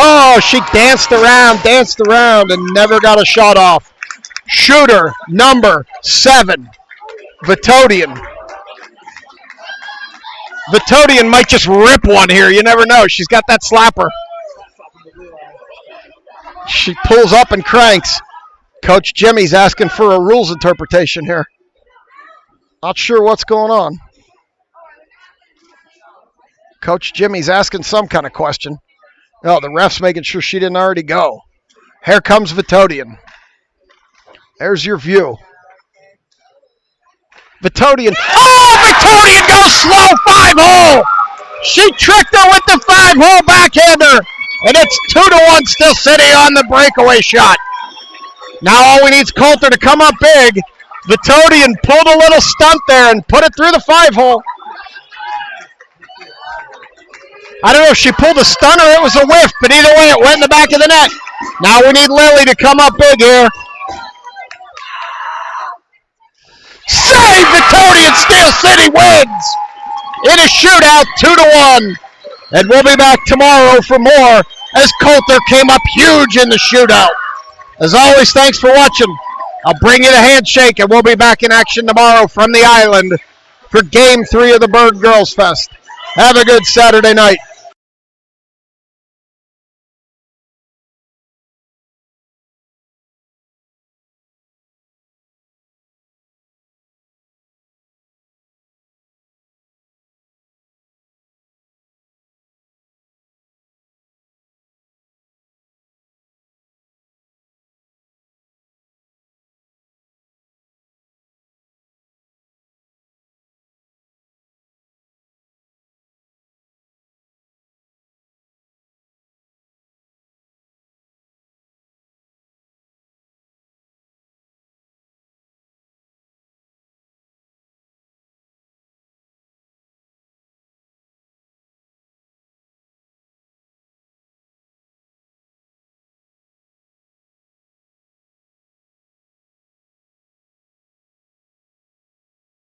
Oh, she danced around, and never got a shot off. Shooter number 7, Vitodian. Vitodian might just rip one here. You never know. She's got that slapper. She pulls up and cranks. Coach Jimmy's asking for a rules interpretation here. Not sure what's going on. Coach Jimmy's asking some kind of question. Oh, the ref's making sure she didn't already go. Here comes Vitodian. There's your view. Vitodian. Oh, Vitodian goes slow 5-hole. She tricked her with the 5-hole backhander. And it's 2-1 Steel City on the breakaway shot. Now all we need is Coulter to come up big. Vitodian pulled a little stunt there and put it through the 5-hole. I don't know if she pulled a stunt or it was a whiff, but either way it went in the back of the net. Now we need Lily to come up big here. Save! Vitodian, Steel City wins in a shootout 2-1. And we'll be back tomorrow for more as Coulter came up huge in the shootout. As always, thanks for watching. I'll bring you the handshake, and we'll be back in action tomorrow from the island for Game 3 of the Bird Girls Fest. Have a good Saturday night.